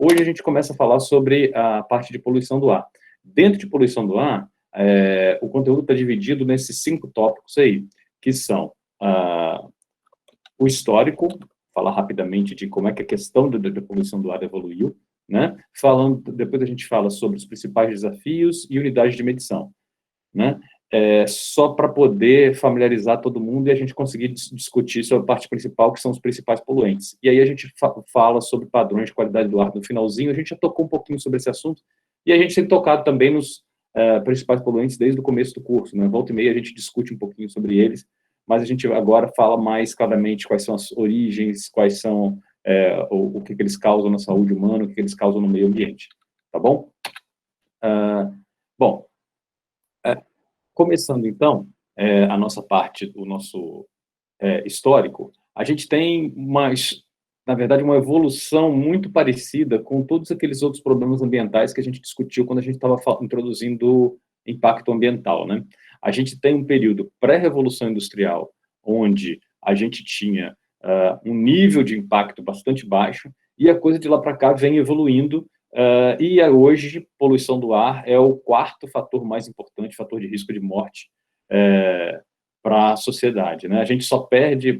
Hoje a gente começa a falar sobre a parte de poluição do ar. Dentro de poluição do ar, o conteúdo está dividido nesses 5 tópicos aí, que são o histórico, falar rapidamente de como é que a questão da poluição do ar evoluiu, né? Depois a gente fala sobre os principais desafios e unidades de medição, né? Só para poder familiarizar todo mundo e a gente conseguir discutir sobre a parte principal, que são os principais poluentes. E aí a gente fala sobre padrões de qualidade do ar no finalzinho. A gente já tocou um pouquinho sobre esse assunto e a gente tem tocado também nos principais poluentes desde o começo do curso, né? Volta e meia a gente discute um pouquinho sobre eles, mas a gente agora fala mais claramente quais são as origens, quais são o que eles causam na saúde humana, o que eles causam no meio ambiente, tá bom? Bom, começando, então, a nossa parte do nosso histórico, a gente tem, na verdade, uma evolução muito parecida com todos aqueles outros problemas ambientais que a gente discutiu quando a gente estava introduzindo impacto ambiental, né? A gente tem um período pré-revolução industrial, onde a gente tinha um nível de impacto bastante baixo, e a coisa de lá para cá vem evoluindo. E hoje, poluição do ar é o 4º fator mais importante, fator de risco de morte para a sociedade, né? A gente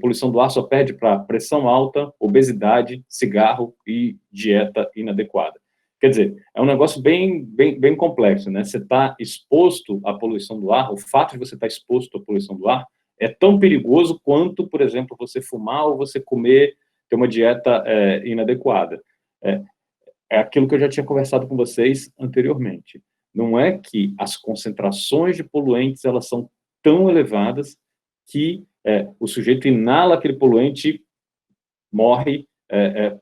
poluição do ar só perde para pressão alta, obesidade, cigarro e dieta inadequada. Quer dizer, é um negócio bem complexo, né? Você está exposto à poluição do ar, o fato de você estar exposto à poluição do ar é tão perigoso quanto, por exemplo, você fumar ou você ter uma dieta inadequada. É aquilo que eu já tinha conversado com vocês anteriormente. Não é que as concentrações de poluentes elas são tão elevadas que o sujeito inala aquele poluente, morre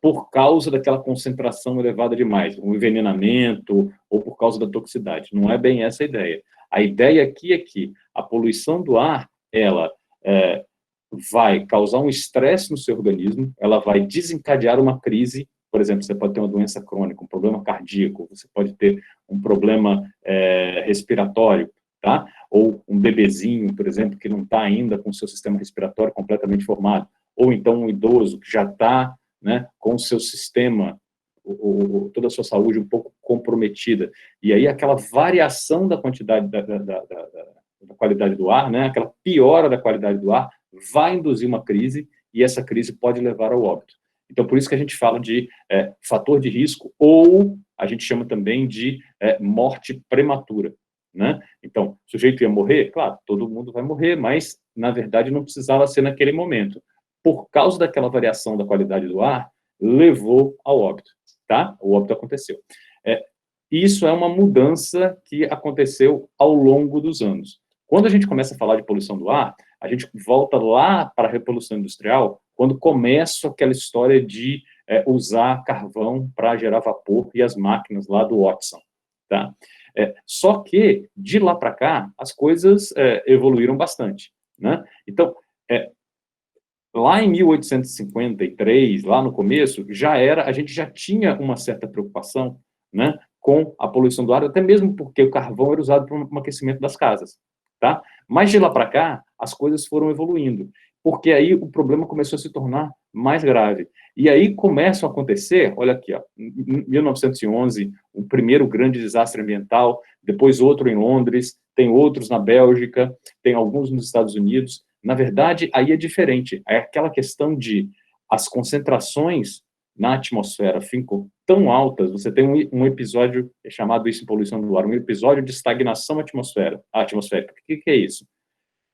por causa daquela concentração elevada demais, um envenenamento ou por causa da toxicidade. Não é bem essa a ideia. A ideia aqui é que a poluição do ar, ela vai causar um estresse no seu organismo, ela vai desencadear uma crise. Por exemplo, você pode ter uma doença crônica, um problema cardíaco, você pode ter um problema respiratório, tá? Ou um bebezinho, por exemplo, que não está ainda com o seu sistema respiratório completamente formado, ou então um idoso que já está, né, com o seu sistema, toda a sua saúde um pouco comprometida. E aí aquela variação da quantidade da qualidade do ar, né, aquela piora da qualidade do ar, vai induzir uma crise, e essa crise pode levar ao óbito. Então, por isso que a gente fala de fator de risco, ou a gente chama também de morte prematura, né? Então, o sujeito ia morrer? Claro, todo mundo vai morrer, mas, na verdade, não precisava ser naquele momento. Por causa daquela variação da qualidade do ar, levou ao óbito, tá? O óbito aconteceu. Isso é uma mudança que aconteceu ao longo dos anos. Quando a gente começa a falar de poluição do ar, a gente volta lá para a Revolução Industrial, quando começa aquela história de usar carvão para gerar vapor e as máquinas lá do Watson, tá? Só que, de lá para cá, as coisas evoluíram bastante, né? Então, lá em 1853, lá no começo, a gente já tinha uma certa preocupação, né, com a poluição do ar, até mesmo porque o carvão era usado para o aquecimento das casas, tá? Mas de lá para cá, as coisas foram evoluindo, porque aí o problema começou a se tornar mais grave. E aí começam a acontecer, olha aqui, ó, em 1911, o primeiro grande desastre ambiental, depois outro em Londres, tem outros na Bélgica, tem alguns nos Estados Unidos. Na verdade, aí é diferente. É aquela questão de as concentrações na atmosfera ficam tão altas, você tem um episódio chamado isso em poluição do ar, um episódio de estagnação atmosférica. O que é isso?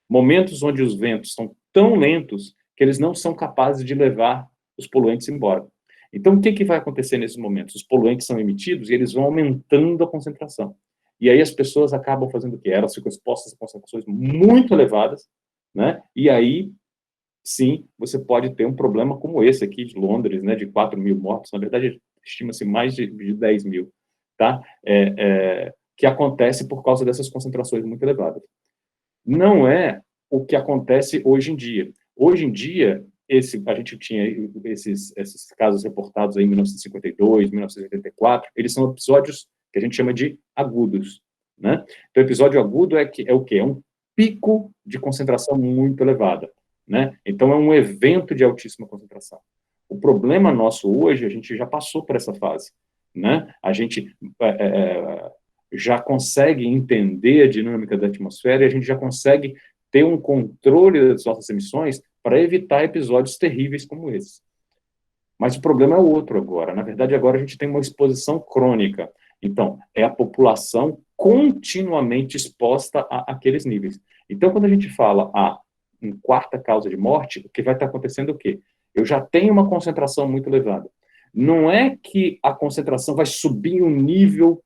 Momentos onde os ventos são tão lentos que eles não são capazes de levar os poluentes embora. Então, o que vai acontecer nesses momentos? Os poluentes são emitidos e eles vão aumentando a concentração. E aí as pessoas acabam fazendo o quê? Elas ficam expostas a concentrações muito elevadas, né? E aí, sim, você pode ter um problema como esse aqui de Londres, né, de 4 mil mortos. Na verdade, estima-se mais de 10 mil, tá? Que acontece por causa dessas concentrações muito elevadas. Não é o que acontece hoje em dia. Hoje em dia, a gente tinha esses casos reportados aí em 1952, 1984, eles são episódios que a gente chama de agudos, né? Então, episódio agudo é o quê? É um pico de concentração muito elevada, né? Então, é um evento de altíssima concentração. O problema nosso hoje, a gente já passou por essa fase. né? A gente já consegue entender a dinâmica da atmosfera e a gente já consegue ter um controle das nossas emissões para evitar episódios terríveis como esse. Mas o problema é outro agora. Na verdade, agora a gente tem uma exposição crônica. Então, é a população continuamente exposta àqueles níveis. Então, quando a gente fala em quarta causa de morte, o que vai estar acontecendo é o quê? Eu já tenho uma concentração muito elevada. Não é que a concentração vai subir um nível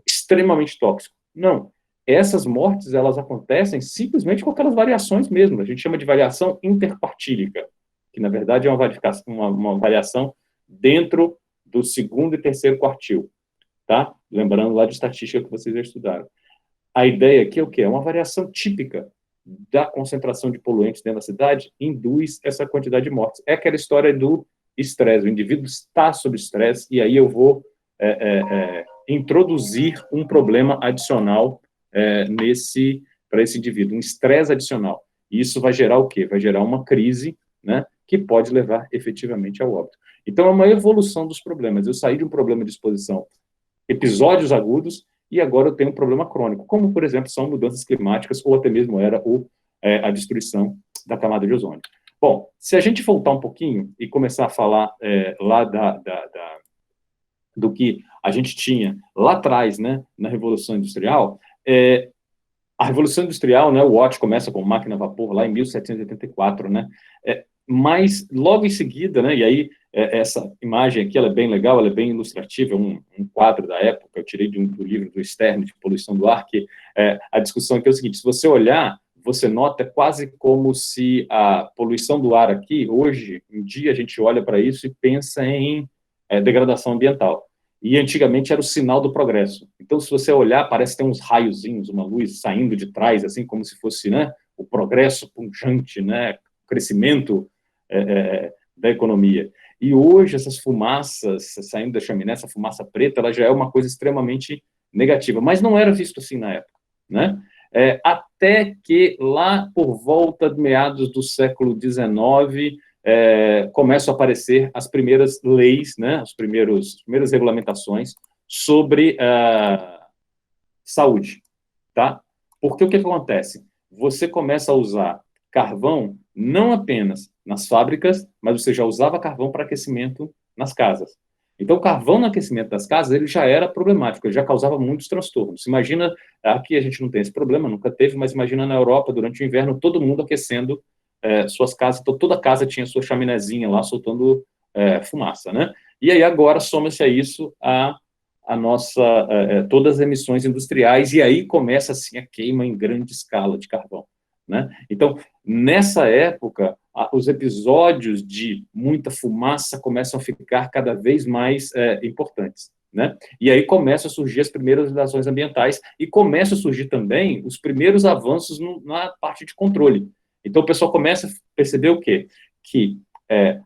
extremamente tóxico. Não. Essas mortes, elas acontecem simplesmente com aquelas variações mesmo. A gente chama de variação interpartílica, que na verdade é uma variação dentro do segundo e terceiro quartil, tá? Lembrando lá de estatística que vocês já estudaram. A ideia aqui é o quê? É uma variação típica da concentração de poluentes dentro da cidade, induz essa quantidade de mortes. É aquela história do estresse, o indivíduo está sob estresse, e aí eu vou introduzir um problema adicional para esse indivíduo, um estresse adicional. E isso vai gerar o quê? Vai gerar uma crise, né, que pode levar efetivamente ao óbito. Então, é uma evolução dos problemas. Eu saí de um problema de exposição, episódios agudos, e agora eu tenho um problema crônico, como, por exemplo, são mudanças climáticas, ou até mesmo a destruição da camada de ozônio. Bom, se a gente voltar um pouquinho e começar a falar lá do que a gente tinha lá atrás, né, na Revolução Industrial, a Revolução Industrial, né, o Watt começa com máquina a vapor lá em 1784, né, mas logo em seguida, né, e aí essa imagem aqui, ela é bem legal, ela é bem ilustrativa, um quadro da época, eu tirei do livro do Stern, de Poluição do Ar, que a discussão aqui é o seguinte: se você olhar, você nota quase como se a poluição do ar aqui, hoje em dia, a gente olha para isso e pensa em degradação ambiental. E antigamente era o sinal do progresso. Então, se você olhar, parece ter uns raiozinhos, uma luz saindo de trás, assim como se fosse, né, o progresso pujante, né, o crescimento da economia. E hoje, essas fumaças saindo da chaminé, essa fumaça preta, ela já é uma coisa extremamente negativa. Mas não era visto assim na época, né? Até que lá por volta de meados do século XIX, começam a aparecer as primeiras leis, né, as primeiras regulamentações sobre saúde, tá? Porque o que acontece? Você começa a usar carvão não apenas nas fábricas, mas você já usava carvão para aquecimento nas casas. Então, o carvão no aquecimento das casas, ele já era problemático, ele já causava muitos transtornos. Imagina, aqui a gente não tem esse problema, nunca teve, mas imagina na Europa, durante o inverno, todo mundo aquecendo suas casas, então toda casa tinha sua chaminézinha lá, soltando fumaça, né? E aí agora soma-se a isso a nossa, todas as emissões industriais, e aí começa assim a queima em grande escala de carvão, né? Então, nessa época, os episódios de muita fumaça começam a ficar cada vez mais importantes, né? E aí começam a surgir as primeiras legislações ambientais e começam a surgir também os primeiros avanços na parte de controle. Então, o pessoal começa a perceber o quê? Que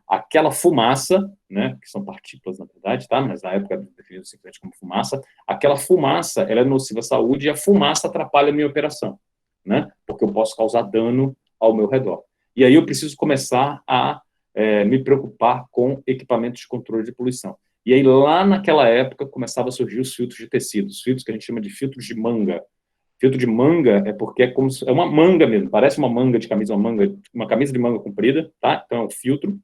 aquela fumaça, né, que são partículas, na verdade, tá? Mas na época definido simplesmente como fumaça, aquela fumaça, ela é nociva à saúde e a fumaça atrapalha a minha operação, né? Porque eu posso causar dano ao meu redor. E aí eu preciso começar a me preocupar com equipamentos de controle de poluição. E aí lá naquela época começava a surgir os filtros de tecido, os filtros que a gente chama de filtros de manga. Filtro de manga é porque é uma manga mesmo, parece uma manga de camisa, uma camisa de manga comprida, tá? Então é um filtro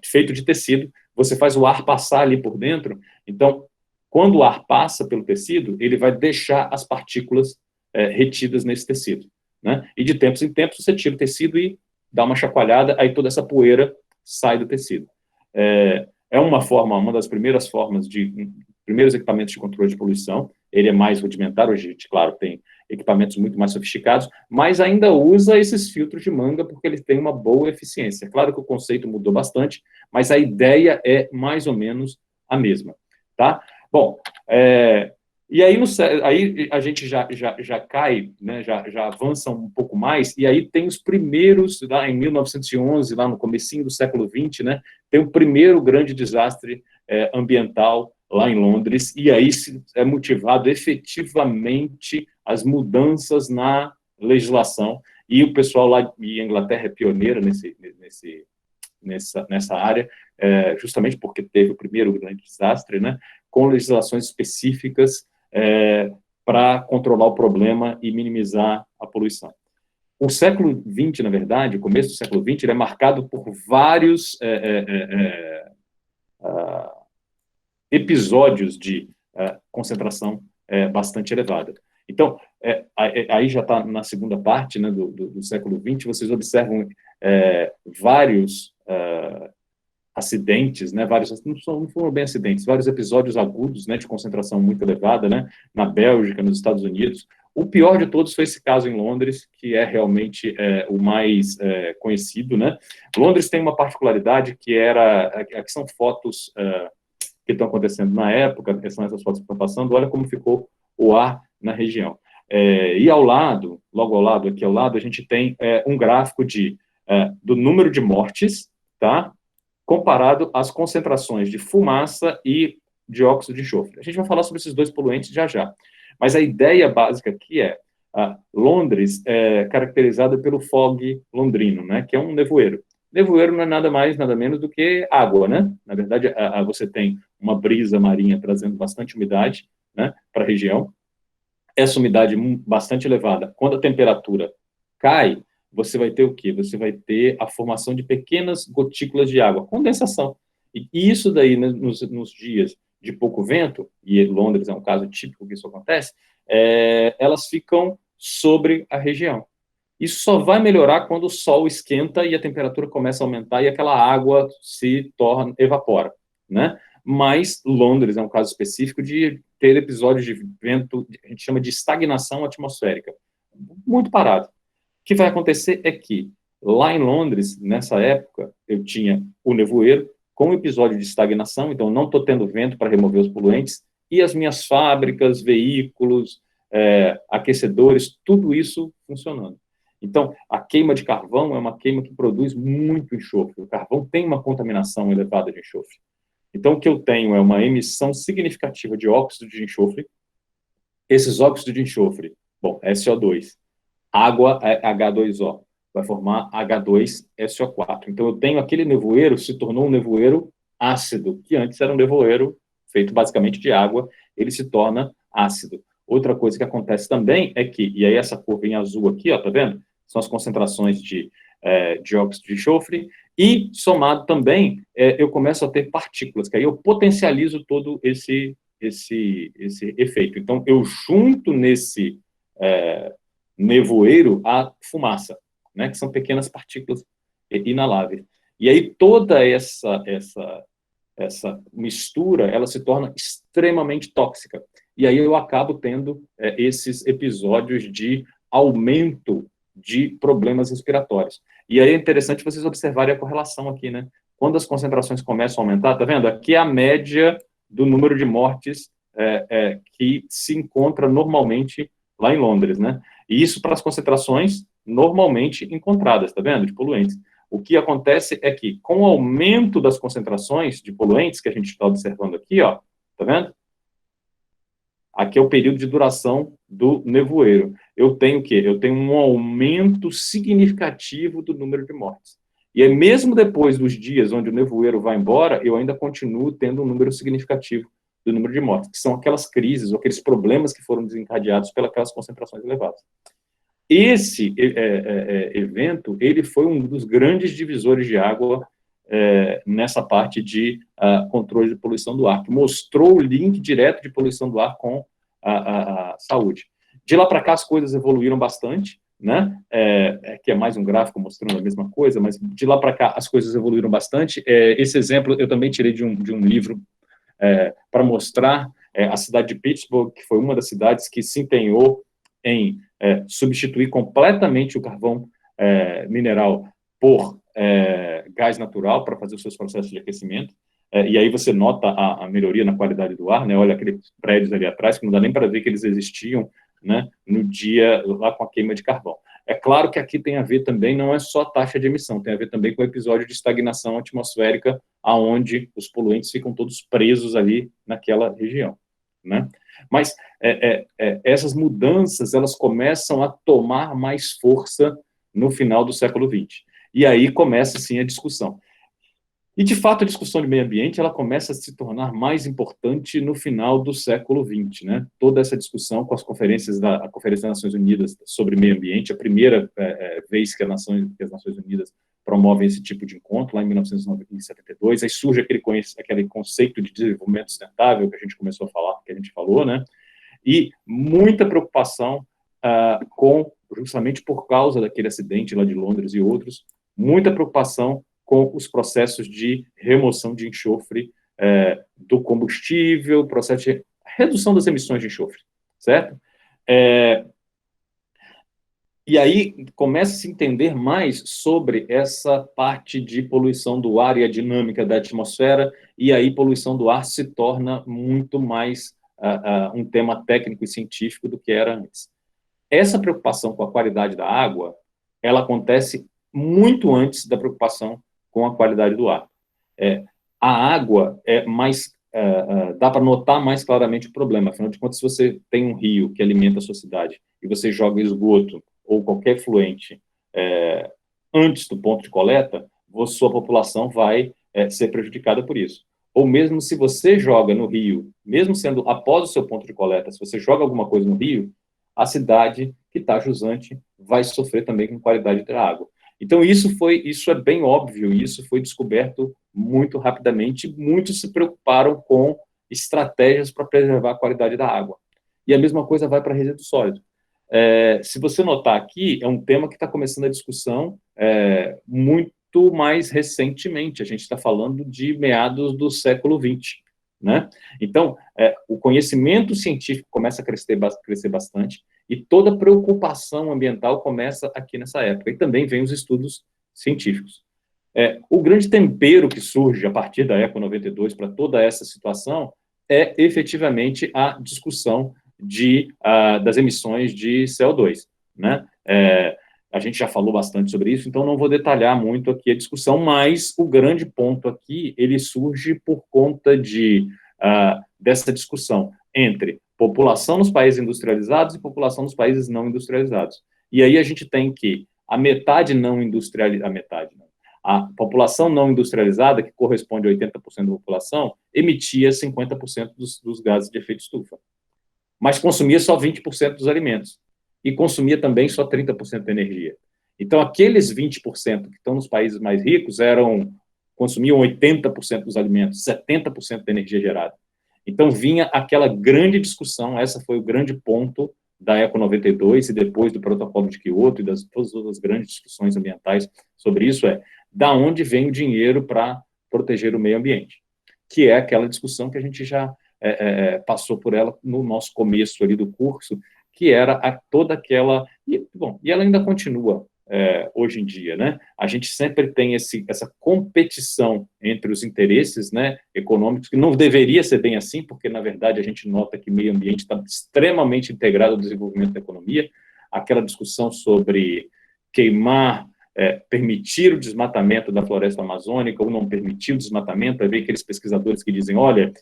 feito de tecido, você faz o ar passar ali por dentro, então quando o ar passa pelo tecido, ele vai deixar as partículas retidas nesse tecido, né? E de tempos em tempos você tira o tecido e dá uma chacoalhada, aí toda essa poeira sai do tecido. Uma das primeiras formas primeiros equipamentos de controle de poluição. Ele é mais rudimentar, hoje a gente, claro, tem equipamentos muito mais sofisticados, mas ainda usa esses filtros de manga porque eles têm uma boa eficiência. Claro que o conceito mudou bastante, mas a ideia é mais ou menos a mesma, tá? Bom, e aí, aí a gente já cai, né, já avança um pouco mais, e aí tem os primeiros, lá em 1911, lá no comecinho do século XX, né, tem o primeiro grande desastre ambiental lá em Londres, e aí é motivado efetivamente as mudanças na legislação, e o pessoal lá em Inglaterra é pioneiro nessa área, justamente porque teve o primeiro grande desastre, né? com legislações específicas para controlar o problema e minimizar a poluição. O século XX, na verdade, o começo do século XX, ele é marcado por vários episódios de concentração bastante elevada. Então, aí já está na segunda parte, né, do século XX, vocês observam vários acidentes, né, não foram bem acidentes, vários episódios agudos, né, de concentração muito elevada, né, na Bélgica, nos Estados Unidos. O pior de todos foi esse caso em Londres, que é realmente o mais conhecido, né. Londres tem uma particularidade que que são fotos que estão acontecendo na época, que são essas fotos que estão passando, olha como ficou o ar na região. E ao lado, logo ao lado, aqui ao lado, a gente tem um gráfico do número de mortes, tá? Comparado às concentrações de fumaça e dióxido de enxofre. A gente vai falar sobre esses dois poluentes já já. Mas a ideia básica aqui Londres é caracterizada pelo fog londrino, né? Que é um nevoeiro. Nevoeiro não é nada mais, nada menos do que água, né? Na verdade, você tem uma brisa marinha trazendo bastante umidade, né, para a região. Essa umidade bastante elevada, quando a temperatura cai, você vai ter o quê? Você vai ter a formação de pequenas gotículas de água, condensação. E isso daí, né, nos dias de pouco vento, e Londres é um caso típico que isso acontece, elas ficam sobre a região. Isso só vai melhorar quando o sol esquenta e a temperatura começa a aumentar e aquela água evapora, né? Mas Londres é um caso específico de ter episódios de vento, a gente chama de estagnação atmosférica, muito parado. O que vai acontecer é que, lá em Londres, nessa época, eu tinha o nevoeiro com um episódio de estagnação, então não estou tendo vento para remover os poluentes, e as minhas fábricas, veículos, aquecedores, tudo isso funcionando. Então, a queima de carvão é uma queima que produz muito enxofre. O carvão tem uma contaminação elevada de enxofre. Então, o que eu tenho é uma emissão significativa de óxido de enxofre. Esses óxidos de enxofre, bom, SO2, água é H2O, vai formar H2SO4. Então, eu tenho aquele nevoeiro, se tornou um nevoeiro ácido, que antes era um nevoeiro feito basicamente de água, ele se torna ácido. Outra coisa que acontece também é que, e aí essa curva em azul aqui, ó, tá vendo? São as concentrações de dióxido de enxofre, e somado também, eu começo a ter partículas, que aí eu potencializo todo esse efeito. Então, eu junto nesse nevoeiro a fumaça, né, que são pequenas partículas inaláveis. E aí toda essa mistura, ela se torna extremamente tóxica. E aí eu acabo tendo esses episódios de aumento de problemas respiratórios. E aí é interessante vocês observarem a correlação aqui, né? Quando as concentrações começam a aumentar, tá vendo? Aqui é a média do número de mortes que se encontra normalmente lá em Londres, né? E isso para as concentrações normalmente encontradas, tá vendo? De poluentes. O que acontece é que, com o aumento das concentrações de poluentes, que a gente está observando aqui, ó, tá vendo? Aqui é o período de duração do nevoeiro. Eu tenho o quê? Eu tenho um aumento significativo do número de mortes. E aí, mesmo depois dos dias onde o nevoeiro vai embora, eu ainda continuo tendo um número significativo do número de mortes, que são aquelas crises, ou aqueles problemas que foram desencadeados pelas concentrações elevadas. Esse evento, ele foi um dos grandes divisores de água nessa parte de controle de poluição do ar, que mostrou o link direto de poluição do ar com a saúde. De lá para cá, as coisas evoluíram bastante, né? Que é mais um gráfico mostrando a mesma coisa, mas de lá para cá as coisas evoluíram bastante. Esse exemplo eu também tirei de um livro para mostrar a cidade de Pittsburgh, que foi uma das cidades que se empenhou em substituir completamente o carvão mineral por gás natural para fazer os seus processos de aquecimento. E aí você nota a melhoria na qualidade do ar, né? Olha aqueles prédios ali atrás, que não dá nem para ver que eles existiam, né, no dia lá com a queima de carvão. É claro que aqui tem a ver também, não é só a taxa de emissão, tem a ver também com o episódio de estagnação atmosférica, aonde os poluentes ficam todos presos ali naquela região, né? Mas essas mudanças, elas começam a tomar mais força no final do século XX. E aí começa, sim, a discussão. E, de fato, a discussão de meio ambiente ela começa a se tornar mais importante no final do século XX, né? Toda essa discussão com as conferências a Conferência das Nações Unidas sobre meio ambiente, a primeira vez que as Nações Unidas promovem esse tipo de encontro, lá em 1972, aí surge aquele conceito de desenvolvimento sustentável que a gente começou a falar, que a gente falou, né? E muita preocupação justamente por causa daquele acidente lá de Londres e outros, muita preocupação com os processos de remoção de enxofre do combustível, processo de redução das emissões de enxofre, certo? E aí começa a se entender mais sobre essa parte de poluição do ar e a dinâmica da atmosfera, e aí poluição do ar se torna muito mais um tema técnico e científico do que era antes. Essa preocupação com a qualidade da água, ela acontece muito antes da preocupação com a qualidade do ar. A água é mais... dá para notar mais claramente o problema. Afinal de contas, se você tem um rio que alimenta a sua cidade e você joga esgoto ou qualquer efluente antes do ponto de coleta, sua população vai ser prejudicada por isso. Ou mesmo se você joga no rio, mesmo sendo após o seu ponto de coleta, se você joga alguma coisa no rio, a cidade que está jusante vai sofrer também com qualidade da água. Então, isso é bem óbvio, isso foi descoberto muito rapidamente, muitos se preocuparam com estratégias para preservar a qualidade da água. E a mesma coisa vai para resíduo sólido. Se você notar aqui, é um tema que está começando a discussão muito mais recentemente, a gente está falando de meados do século XX, né? Então, o conhecimento científico começa a crescer bastante e toda preocupação ambiental começa aqui nessa época. E também vem os estudos científicos. O grande tempero que surge a partir da Eco 92 para toda essa situação é efetivamente a discussão das emissões de CO2, né? A gente já falou bastante sobre isso, então não vou detalhar muito aqui a discussão, mas o grande ponto aqui, ele surge por conta dessa discussão entre população nos países industrializados e população nos países não industrializados. E aí a gente tem que a metade não industrializada, a população não industrializada, que corresponde a 80% da população, emitia 50% dos gases de efeito estufa, mas consumia só 20% dos alimentos e consumia também só 30% da energia. Então, aqueles 20% que estão nos países mais ricos consumiam 80% dos alimentos, 70% da energia gerada. Então, vinha aquela grande discussão, essa foi o grande ponto da Eco 92 e depois do Protocolo de Kyoto e todas as outras grandes discussões ambientais sobre isso, da onde vem o dinheiro para proteger o meio ambiente, que é aquela discussão que a gente já passou por ela no nosso começo ali do curso, que era toda aquela... E ela ainda continua hoje em dia, né? A gente sempre tem essa competição entre os interesses, né, econômicos, que não deveria ser bem assim, porque, na verdade, a gente nota que o meio ambiente está extremamente integrado ao desenvolvimento da economia, aquela discussão sobre queimar, permitir o desmatamento da floresta amazônica ou não permitir o desmatamento, aí vem aqueles pesquisadores que dizem, olha,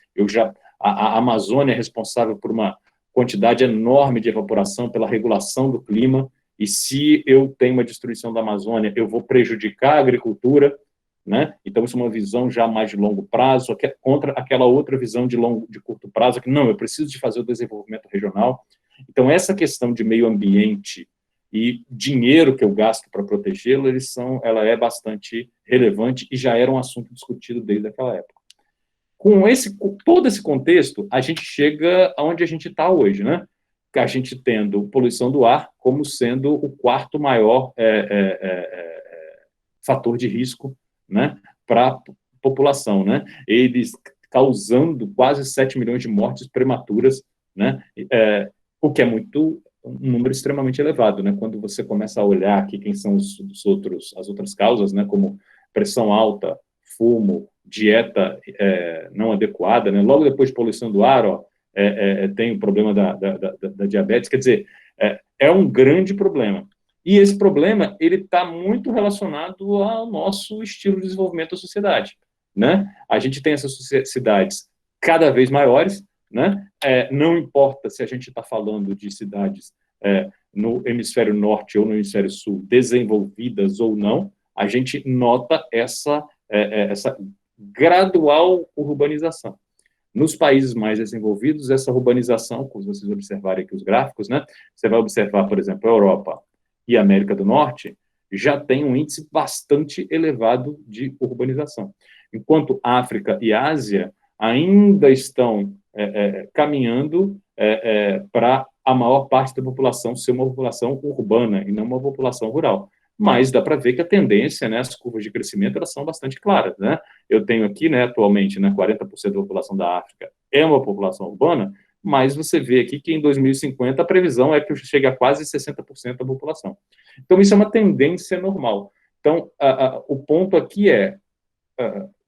a Amazônia é responsável por uma quantidade enorme de evaporação pela regulação do clima, e se eu tenho uma destruição da Amazônia, eu vou prejudicar a agricultura, né? Então, isso é uma visão já mais de longo prazo, que é contra aquela outra visão de curto prazo, que não, eu preciso de fazer o desenvolvimento regional. Então, essa questão de meio ambiente e dinheiro que eu gasto para protegê-lo, ela é bastante relevante e já era um assunto discutido desde aquela época. Com todo esse contexto, a gente chega aonde a gente está hoje, né? A gente tendo poluição do ar como sendo o quarto maior fator de risco, né, para a população, né? Eles causando quase 7 milhões de mortes prematuras, né? O que é um número extremamente elevado, né? Quando você começa a olhar aqui quem são as outras causas, né? Como pressão alta, fumo, dieta não adequada, né? Logo depois de poluição do ar, tem o problema da diabetes, quer dizer, é um grande problema. E esse problema, ele está muito relacionado ao nosso estilo de desenvolvimento da sociedade, né? A gente tem essas cidades cada vez maiores, né? Não importa se a gente está falando de cidades no hemisfério norte ou no hemisfério sul, desenvolvidas ou não, a gente nota essa gradual urbanização. Nos países mais desenvolvidos, essa urbanização, como vocês observarem aqui os gráficos, né, você vai observar, por exemplo, a Europa e a América do Norte, já tem um índice bastante elevado de urbanização. Enquanto África e Ásia ainda estão caminhando para a maior parte da população ser uma população urbana e não uma população rural. Mas dá para ver que a tendência, né, as curvas de crescimento, elas são bastante claras, né? Eu tenho aqui, né, atualmente, né, 40% da população da África é uma população urbana, mas você vê aqui que em 2050 a previsão é que chegue a quase 60% da população. Então, isso é uma tendência normal. Então, o ponto aqui é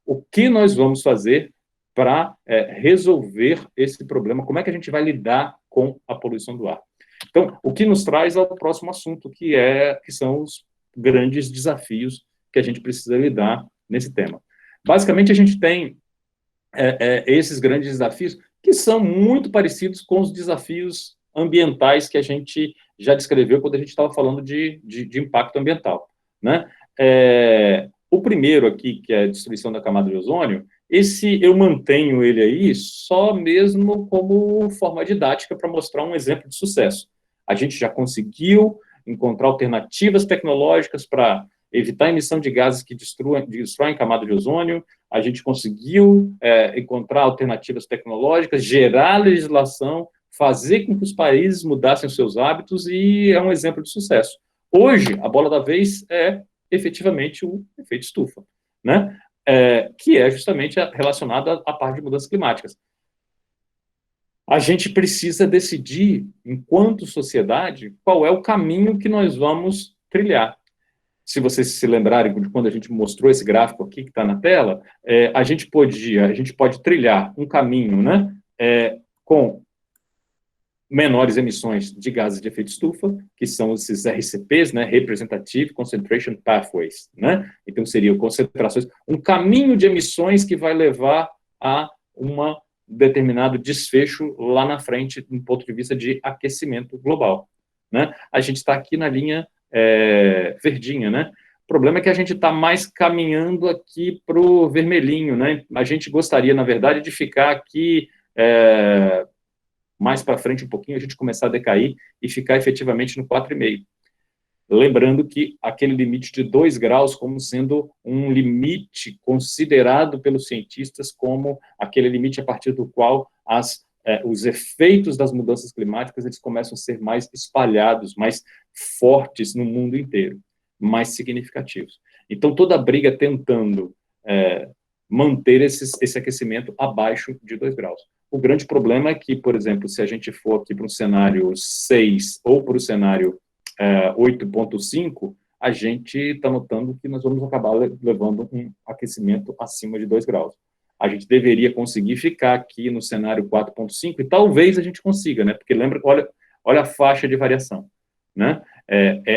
o que nós vamos fazer para resolver esse problema, como é que a gente vai lidar com a poluição do ar. Então, o que nos traz ao próximo assunto, que são os grandes desafios que a gente precisa lidar nesse tema. Basicamente, a gente tem esses grandes desafios que são muito parecidos com os desafios ambientais que a gente já descreveu quando a gente estava falando de impacto ambiental, né? O primeiro aqui, que é a destruição da camada de ozônio, esse eu mantenho ele aí só mesmo como forma didática para mostrar um exemplo de sucesso. A gente já conseguiu encontrar alternativas tecnológicas para evitar a emissão de gases que destroem camada de ozônio, a gente conseguiu encontrar alternativas tecnológicas, gerar legislação, fazer com que os países mudassem os seus hábitos e é um exemplo de sucesso. Hoje, a bola da vez é efetivamente o efeito estufa, né? Que é justamente relacionado à parte de mudanças climáticas. A gente precisa decidir, enquanto sociedade, qual é o caminho que nós vamos trilhar. Se vocês se lembrarem de quando a gente mostrou esse gráfico aqui que está na tela, a gente pode trilhar um caminho, né, com menores emissões de gases de efeito estufa, que são esses RCPs, né, Representative Concentration Pathways, né? Então seriam concentrações, um caminho de emissões que vai levar a um determinado desfecho lá na frente, do ponto de vista de aquecimento global, né? A gente está aqui na linha verdinha, né? O problema é que a gente está mais caminhando aqui para o vermelhinho, né? A gente gostaria, na verdade, de ficar aqui mais para frente um pouquinho, a gente começar a decair e ficar efetivamente no 4,5. Lembrando que aquele limite de 2 graus como sendo um limite considerado pelos cientistas como aquele limite a partir do qual os efeitos das mudanças climáticas eles começam a ser mais espalhados, mais fortes no mundo inteiro, mais significativos. Então, toda a briga tentando manter esse aquecimento abaixo de 2 graus. O grande problema é que, por exemplo, se a gente for aqui para um cenário 6 ou para o cenário 8,5, a gente está notando que nós vamos acabar levando um aquecimento acima de 2 graus. A gente deveria conseguir ficar aqui no cenário 4,5 e talvez a gente consiga, né? Porque lembra, olha a faixa de variação, né?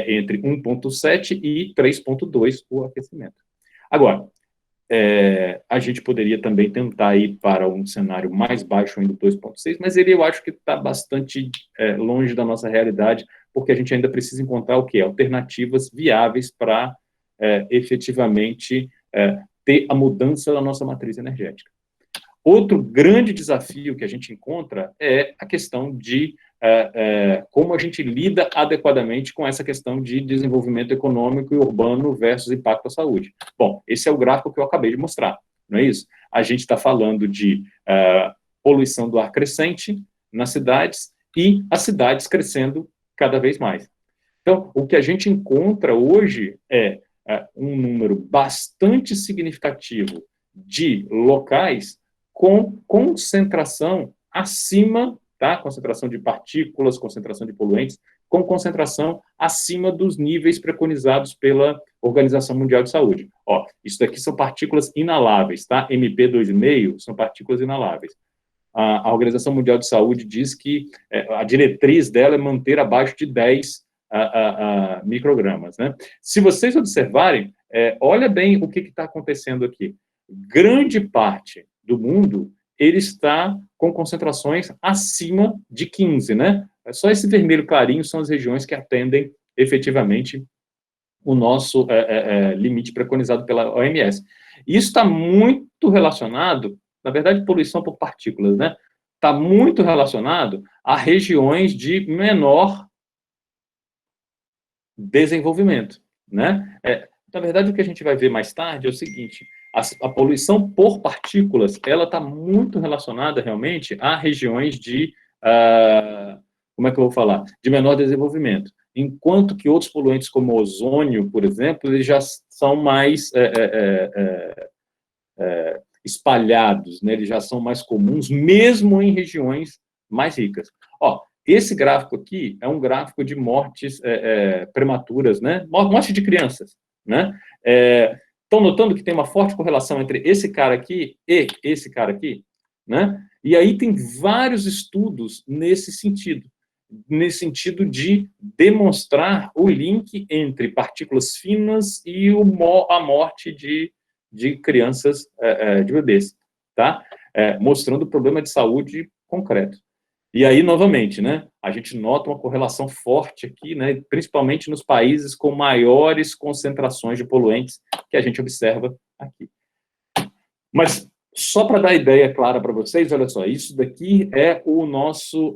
Entre 1,7 e 3,2 o aquecimento. Agora, a gente poderia também tentar ir para um cenário mais baixo, ainda 2,6, mas ele eu acho que está bastante longe da nossa realidade, porque a gente ainda precisa encontrar o quê? Alternativas viáveis para efetivamente ter a mudança da nossa matriz energética. Outro grande desafio que a gente encontra é a questão de como a gente lida adequadamente com essa questão de desenvolvimento econômico e urbano versus impacto à saúde. Bom, esse é o gráfico que eu acabei de mostrar, não é isso? A gente está falando de poluição do ar crescente nas cidades e as cidades crescendo cada vez mais. Então, o que a gente encontra hoje é um número bastante significativo de locais com concentração acima, tá? Concentração de partículas, concentração de poluentes, com concentração acima dos níveis preconizados pela Organização Mundial de Saúde. Ó, isso daqui são partículas inaláveis, tá? MP2,5 são partículas inaláveis. A Organização Mundial de Saúde diz que a diretriz dela é manter abaixo de 10 microgramas, né? Se vocês observarem, olha bem o que está acontecendo aqui. Grande parte do mundo, ele está com concentrações acima de 15, né? Só esse vermelho clarinho são as regiões que atendem efetivamente o nosso limite preconizado pela OMS. Isso está muito relacionado, na verdade, poluição por partículas, né? Está muito relacionado a regiões de menor desenvolvimento, né? Na verdade, o que a gente vai ver mais tarde é o seguinte: a poluição por partículas, ela está muito relacionada realmente a regiões de, como é que eu vou falar? De menor desenvolvimento. Enquanto que outros poluentes, como o ozônio, por exemplo, eles já são mais espalhados, né? Eles já são mais comuns, mesmo em regiões mais ricas. Ó, esse gráfico aqui é um gráfico de mortes prematuras, né? Morte de crianças, né? Estão notando que tem uma forte correlação entre esse cara aqui e esse cara aqui, né? E aí tem vários estudos nesse sentido de demonstrar o link entre partículas finas e a morte de crianças, de bebês, tá? Mostrando problema de saúde concreto. E aí, novamente, né, a gente nota uma correlação forte aqui, né, principalmente nos países com maiores concentrações de poluentes que a gente observa aqui. Mas, só para dar ideia clara para vocês, olha só, isso daqui é o nosso,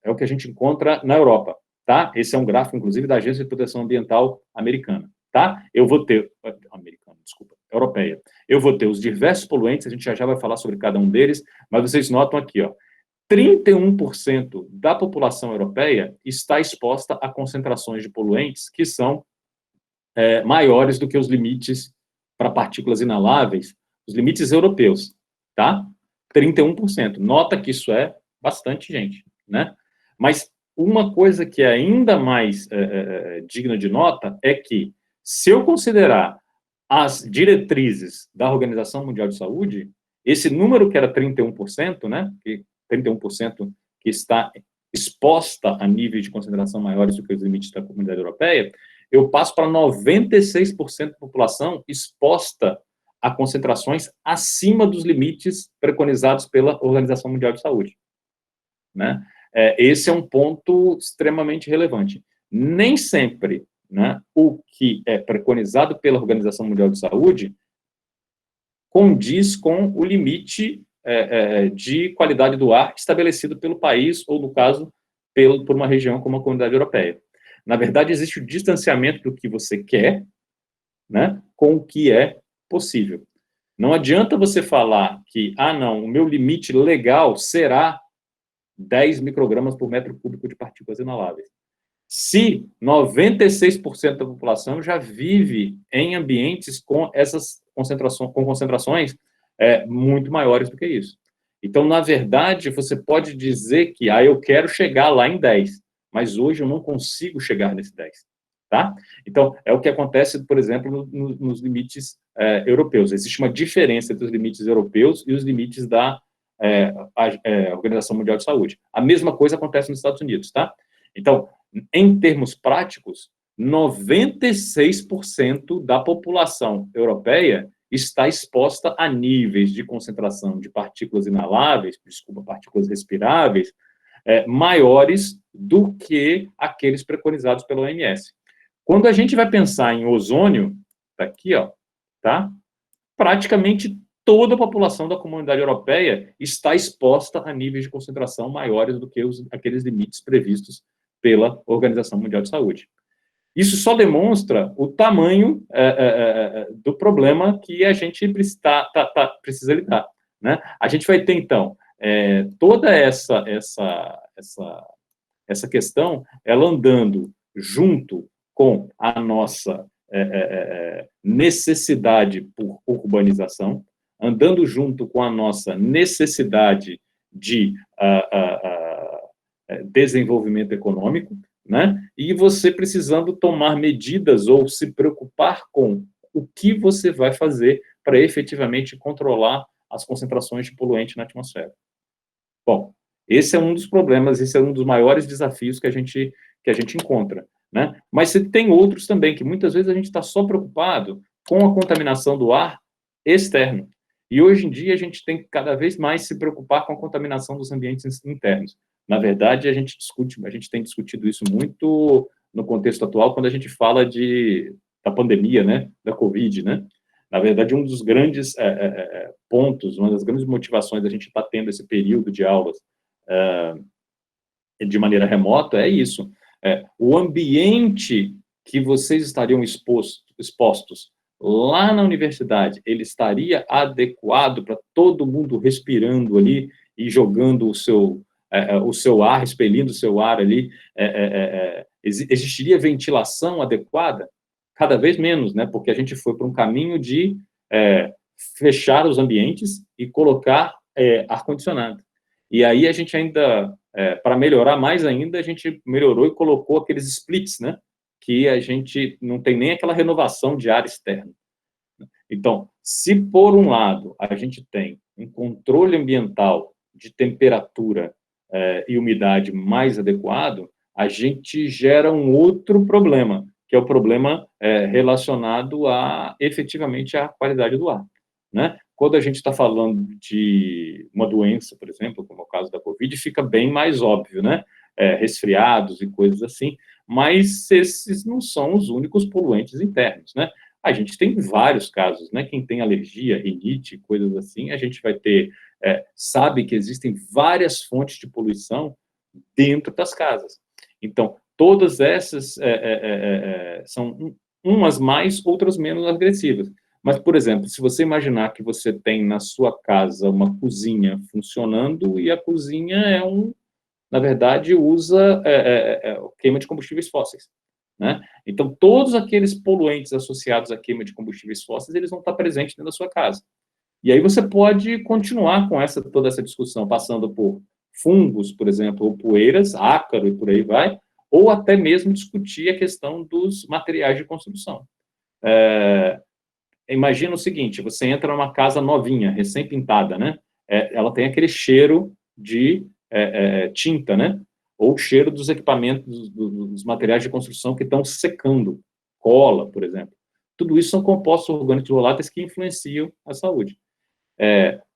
é o que a gente encontra na Europa, tá? Esse é um gráfico, inclusive, da Agência de Proteção Ambiental americana, tá? Eu vou ter, americana, desculpa, europeia. Eu vou ter os diversos poluentes, a gente já vai falar sobre cada um deles, mas vocês notam aqui, ó, 31% da população europeia está exposta a concentrações de poluentes que são maiores do que os limites para partículas inaláveis, os limites europeus, tá? 31%. Nota que isso é bastante gente, né? Mas uma coisa que é ainda mais digna de nota é que, se eu considerar as diretrizes da Organização Mundial de Saúde, esse número que era 31%, né? Que 31% que está exposta a níveis de concentração maiores do que os limites da Comunidade Europeia, eu passo para 96% da população exposta a concentrações acima dos limites preconizados pela Organização Mundial de Saúde, né? Esse é um ponto extremamente relevante. Nem sempre, né, o que é preconizado pela Organização Mundial de Saúde condiz com o limite de qualidade do ar estabelecido pelo país, ou, no caso, por uma região como a Comunidade Europeia. Na verdade, existe o distanciamento do que você quer, né, com o que é possível. Não adianta você falar que, não, o meu limite legal será 10 microgramas por metro cúbico de partículas inaláveis. Se 96% da população já vive em ambientes com essas concentrações muito maiores do que isso. Então, na verdade, você pode dizer que eu quero chegar lá em 10, mas hoje eu não consigo chegar nesse 10. Tá? Então, é o que acontece, por exemplo, nos limites europeus. Existe uma diferença entre os limites europeus e os limites da Organização Mundial de Saúde. A mesma coisa acontece nos Estados Unidos, tá? Então, em termos práticos, 96% da população europeia está exposta a níveis de concentração de partículas inaláveis, partículas respiráveis, maiores do que aqueles preconizados pela OMS. Quando a gente vai pensar em ozônio, tá aqui, ó, tá? Praticamente toda a população da Comunidade Europeia está exposta a níveis de concentração maiores do que aqueles limites previstos pela Organização Mundial de Saúde. Isso só demonstra o tamanho do problema que a gente precisa lidar, né? A gente vai ter, então, toda essa questão, ela andando junto com a nossa necessidade por urbanização, andando junto com a nossa necessidade de desenvolvimento econômico, né? E você precisando tomar medidas ou se preocupar com o que você vai fazer para efetivamente controlar as concentrações de poluente na atmosfera. Bom, esse é um dos problemas, esse é um dos maiores desafios que a gente encontra, né? Mas tem outros também, que muitas vezes a gente está só preocupado com a contaminação do ar externo. E hoje em dia a gente tem que cada vez mais se preocupar com a contaminação dos ambientes internos. Na verdade, a gente tem discutido isso muito no contexto atual, quando a gente fala da pandemia, né, da Covid, né? Na verdade, um dos grandes pontos, uma das grandes motivações da gente estar tendo esse período de aulas de maneira remota é isso. O ambiente que vocês estariam expostos lá na universidade, ele estaria adequado para todo mundo respirando ali e jogando o seu ar, expelindo o seu ar ali? Existiria ventilação adequada? Cada vez menos, né? Porque a gente foi para um caminho de fechar os ambientes e colocar ar-condicionado. E aí a gente ainda, para melhorar mais ainda, a gente melhorou e colocou aqueles splits, né? Que a gente não tem nem aquela renovação de ar externo. Então, se por um lado a gente tem um controle ambiental de temperatura e umidade mais adequado, a gente gera um outro problema, que é o problema relacionado efetivamente à qualidade do ar, né? Quando a gente está falando de uma doença, por exemplo, como é o caso da Covid, fica bem mais óbvio, né? Resfriados e coisas assim, mas esses não são os únicos poluentes internos, né? A gente tem vários casos, né? Quem tem alergia, rinite, coisas assim, a gente vai ter, sabe que existem várias fontes de poluição dentro das casas. Então, todas essas são umas mais, outras menos agressivas. Mas, por exemplo, se você imaginar que você tem na sua casa uma cozinha funcionando e a cozinha na verdade, usa queima de combustíveis fósseis, né? Então, todos aqueles poluentes associados à queima de combustíveis fósseis, eles vão estar presentes dentro da sua casa. E aí você pode continuar com toda essa discussão, passando por fungos, por exemplo, ou poeiras, ácaro e por aí vai, ou até mesmo discutir a questão dos materiais de construção. Imagina o seguinte, você entra numa casa novinha, recém-pintada, né? Ela tem aquele cheiro de tinta, né? Ou o cheiro dos equipamentos, dos materiais de construção que estão secando, cola, por exemplo. Tudo isso são compostos orgânicos voláteis que influenciam a saúde.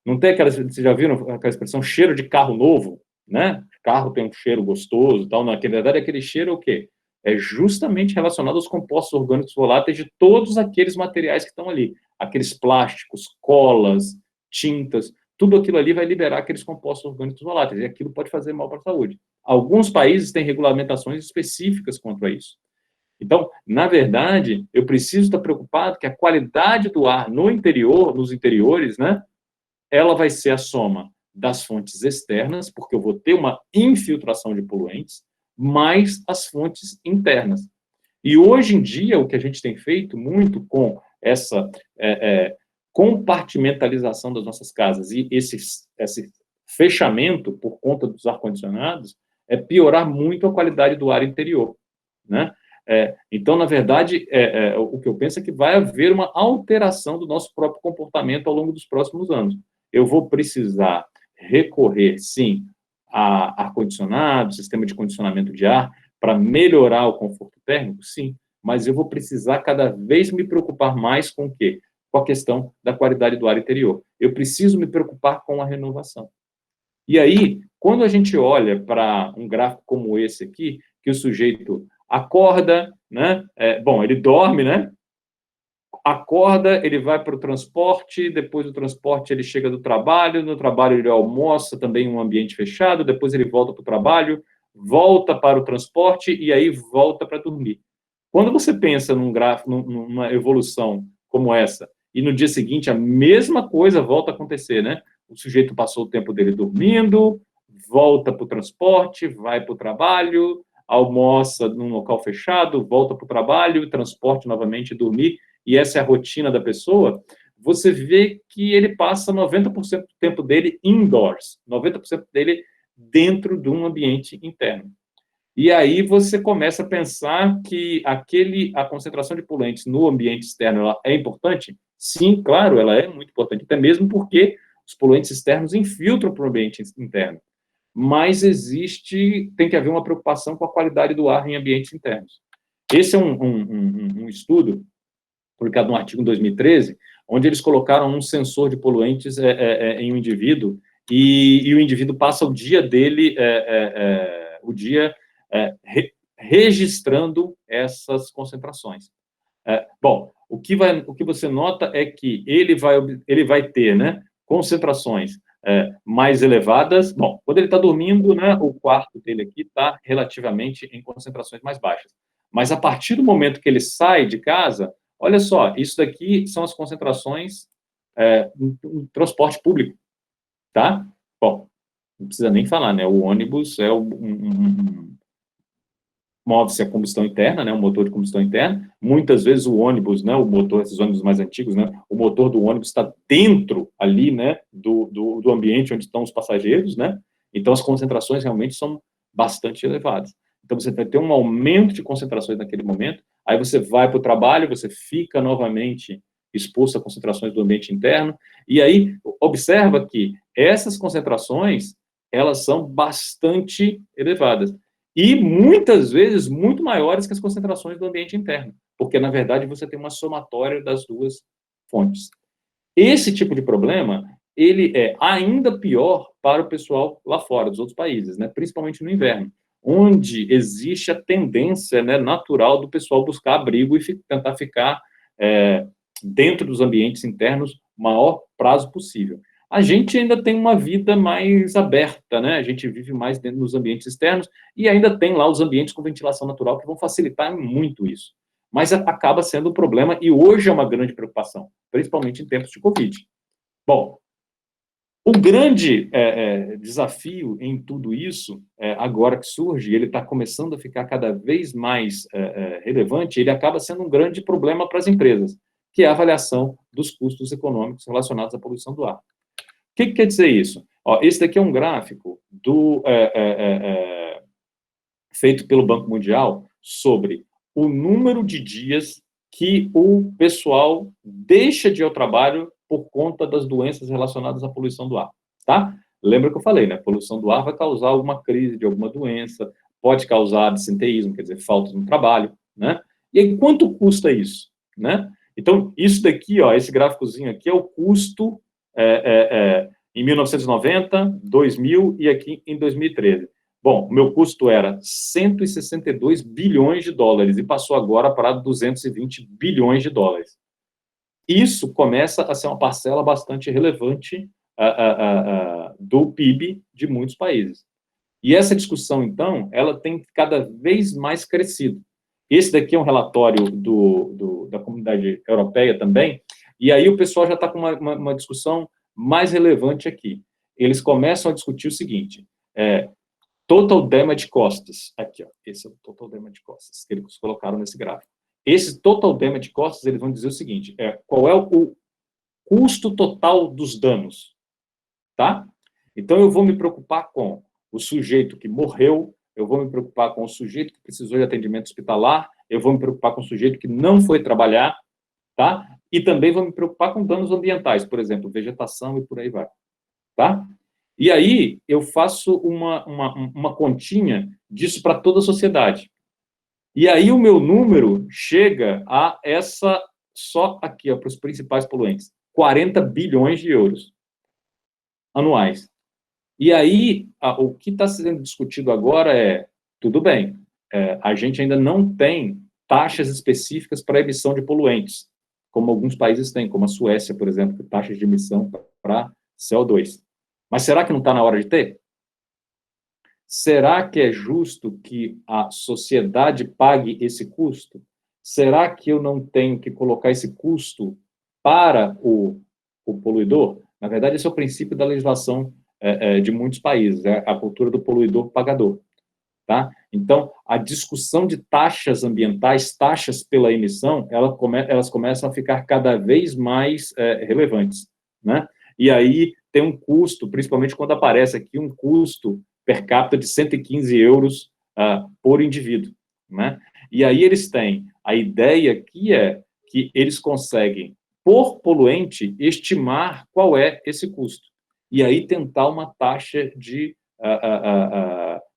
Não tem aquela, vocês já viram aquela expressão cheiro de carro novo, né? Carro tem um cheiro gostoso e tal, na verdade aquele cheiro é o quê? É justamente relacionado aos compostos orgânicos voláteis de todos aqueles materiais que estão ali, aqueles plásticos, colas, tintas, tudo aquilo ali vai liberar aqueles compostos orgânicos voláteis, e aquilo pode fazer mal para a saúde. Alguns países têm regulamentações específicas contra isso. Então, na verdade, eu preciso estar preocupado que a qualidade do ar no interior, nos interiores, né, ela vai ser a soma das fontes externas, porque eu vou ter uma infiltração de poluentes, mais as fontes internas. E hoje em dia, o que a gente tem feito muito com essa compartimentalização das nossas casas e esse fechamento por conta dos ar-condicionados é piorar muito a qualidade do ar interior, né? Então, na verdade, o que eu penso é que vai haver uma alteração do nosso próprio comportamento ao longo dos próximos anos. Eu vou precisar recorrer, sim, a ar-condicionado, sistema de condicionamento de ar, para melhorar o conforto térmico, sim, mas eu vou precisar cada vez me preocupar mais com o quê? Com a questão da qualidade do ar interior. Eu preciso me preocupar com a renovação. E aí, quando a gente olha para um gráfico como esse aqui, que o sujeito acorda, né? Bom, ele dorme, né? Acorda, ele vai para o transporte, depois do transporte ele chega do trabalho, no trabalho ele almoça também em um ambiente fechado, depois ele volta para o trabalho, volta para o transporte e aí volta para dormir. Quando você pensa num gráfico, numa evolução como essa, e no dia seguinte a mesma coisa volta a acontecer, né? O sujeito passou o tempo dele dormindo, volta para o transporte, vai para o trabalho, almoça num local fechado, volta para o trabalho, transporte novamente, dormir, e essa é a rotina da pessoa, você vê que ele passa 90% do tempo dele indoors, 90% dele dentro de um ambiente interno. E aí você começa a pensar que a concentração de poluentes no ambiente externo ela é importante? Sim, claro, ela é muito importante, até mesmo porque os poluentes externos infiltram para o ambiente interno. Mas tem que haver uma preocupação com a qualidade do ar em ambientes internos. Esse é um estudo publicado num artigo em 2013, onde eles colocaram um sensor de poluentes em um indivíduo e o indivíduo passa o dia dele, registrando essas concentrações. Bom, o que você nota é que ele vai ter, né, concentrações mais elevadas. Bom, quando ele está dormindo, né, o quarto dele aqui está relativamente em concentrações mais baixas. Mas a partir do momento que ele sai de casa, olha só, isso daqui são as concentrações no transporte público, tá? Bom, não precisa nem falar, né? O ônibus é move-se a combustão interna, né, um motor de combustão interna. Muitas vezes o ônibus, né, o motor, esses ônibus mais antigos, né, o motor do ônibus está dentro ali, né, do ambiente onde estão os passageiros, né. Então as concentrações realmente são bastante elevadas. Então você vai ter um aumento de concentrações naquele momento. Aí você vai para o trabalho, você fica novamente exposto a concentrações do ambiente interno. E aí observa que essas concentrações elas são bastante elevadas. E, muitas vezes, muito maiores que as concentrações do ambiente interno, porque, na verdade, você tem uma somatória das duas fontes. Esse tipo de problema, ele é ainda pior para o pessoal lá fora, dos outros países, né? Principalmente no inverno, onde existe a tendência, né, natural do pessoal buscar abrigo e tentar ficar dentro dos ambientes internos o maior prazo possível. A gente ainda tem uma vida mais aberta, né? A gente vive mais dentro dos ambientes externos e ainda tem lá os ambientes com ventilação natural que vão facilitar muito isso. Mas acaba sendo um problema e hoje é uma grande preocupação, principalmente em tempos de Covid. Bom, o grande desafio em tudo isso, agora que surge, ele está começando a ficar cada vez mais relevante, ele acaba sendo um grande problema para as empresas, que é a avaliação dos custos econômicos relacionados à poluição do ar. O que quer dizer isso? Ó, esse daqui é um gráfico feito pelo Banco Mundial sobre o número de dias que o pessoal deixa de ir ao trabalho por conta das doenças relacionadas à poluição do ar, tá? Lembra que eu falei, né? Poluição do ar vai causar alguma crise de alguma doença, pode causar absenteísmo, quer dizer, falta no trabalho, né? E aí, quanto custa isso, né? Então, isso daqui, ó, esse gráficozinho aqui é o custo em 1990, 2000 e aqui em 2013. Bom, o meu custo era 162 bilhões de dólares e passou agora para 220 bilhões de dólares. Isso começa a ser uma parcela bastante relevante do PIB de muitos países. E essa discussão, então, ela tem cada vez mais crescido. Esse daqui é um relatório da Comunidade Europeia também, e aí o pessoal já está com uma discussão mais relevante aqui. Eles começam a discutir o seguinte, total damage costs, aqui, ó, esse é o total damage costs, que eles colocaram nesse gráfico. Esse total damage costs, eles vão dizer o seguinte, qual é o custo total dos danos, tá? Então, eu vou me preocupar com o sujeito que morreu, eu vou me preocupar com o sujeito que precisou de atendimento hospitalar, eu vou me preocupar com o sujeito que não foi trabalhar, tá? E também vou me preocupar com danos ambientais, por exemplo, vegetação e por aí vai, tá? E aí, eu faço uma continha disso para toda a sociedade. E aí, o meu número chega a só aqui, para os principais poluentes, 40 bilhões de euros anuais. E aí, o que está sendo discutido agora tudo bem, a gente ainda não tem taxas específicas para emissão de poluentes, como alguns países têm, como a Suécia, por exemplo, que tem taxas de emissão para CO2. Mas será que não está na hora de ter? Será que é justo que a sociedade pague esse custo? Será que eu não tenho que colocar esse custo para o poluidor? Na verdade, esse é o princípio da legislação de muitos países, a cultura do poluidor pagador. Tá? Então, a discussão de taxas ambientais, taxas pela emissão, elas começam a ficar cada vez mais relevantes. Né? E aí tem um custo, principalmente quando aparece aqui um custo per capita de 115 euros por indivíduo. Né? E aí eles têm, a ideia aqui é que eles conseguem, por poluente, estimar qual é esse custo. E aí tentar uma taxa de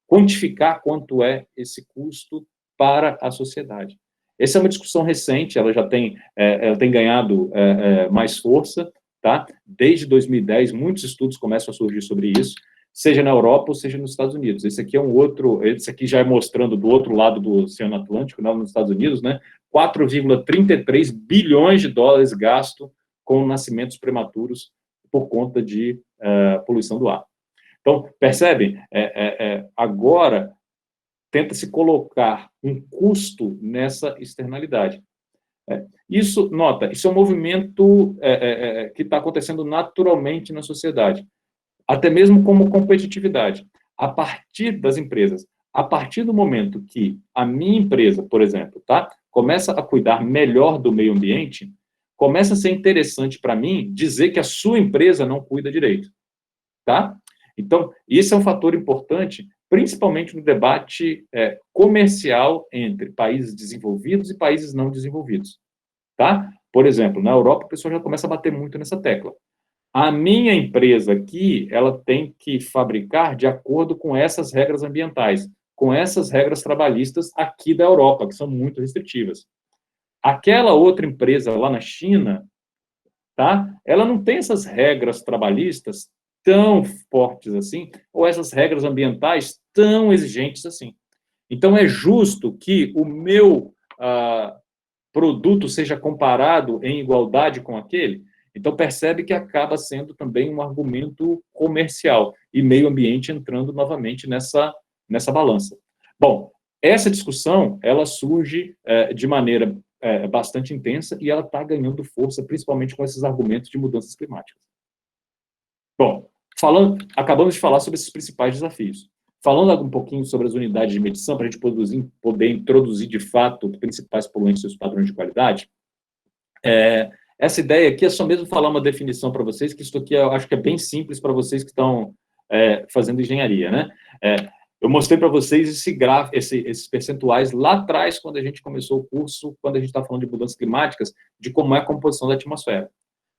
quantificar quanto é esse custo para a sociedade. Essa é uma discussão recente, ela já tem, ela tem ganhado mais força, tá? Desde 2010, muitos estudos começam a surgir sobre isso. seja na Europa ou seja nos Estados Unidos. Esse aqui é um outro, esse aqui já é mostrando do outro lado do Oceano Atlântico, nos Estados Unidos, né? 4,33 bilhões de dólares gasto com nascimentos prematuros por conta de poluição do ar. Então, percebem? Agora, tenta-se colocar um custo nessa externalidade. Isso, nota, isso é um movimento que está acontecendo naturalmente na sociedade, até mesmo como competitividade. A partir das empresas, a partir do momento que a minha empresa, por exemplo, começa a cuidar melhor do meio ambiente, começa a ser interessante para mim dizer que a sua empresa não cuida direito. Tá? Então, isso é um fator importante, principalmente no debate comercial entre países desenvolvidos e países não desenvolvidos. Tá? Por exemplo, na Europa, o pessoal já começa a bater muito nessa tecla. A minha empresa aqui, ela tem que fabricar de acordo com essas regras ambientais, com essas regras trabalhistas aqui da Europa, que são muito restritivas. Aquela outra empresa lá na China, tá? Ela não tem essas regras trabalhistas tão fortes assim, ou essas regras ambientais tão exigentes assim. Então, é justo que o meu produto seja comparado em igualdade com aquele? Então, percebe que acaba sendo também um argumento comercial e meio ambiente entrando novamente nessa balança. Bom, essa discussão, ela surge de maneira bastante intensa e ela está ganhando força, principalmente com esses argumentos de mudanças climáticas. Bom, acabamos de falar sobre esses principais desafios. Falando um pouquinho sobre as unidades de medição, para a gente poder introduzir, de fato, os principais poluentes e os padrões de qualidade, essa ideia aqui é só mesmo falar uma definição para vocês, que isso aqui eu acho que é bem simples para vocês que estão fazendo engenharia, né? Eu mostrei para vocês esses percentuais lá atrás, quando a gente começou o curso, quando a gente está falando de mudanças climáticas, de como é a composição da atmosfera.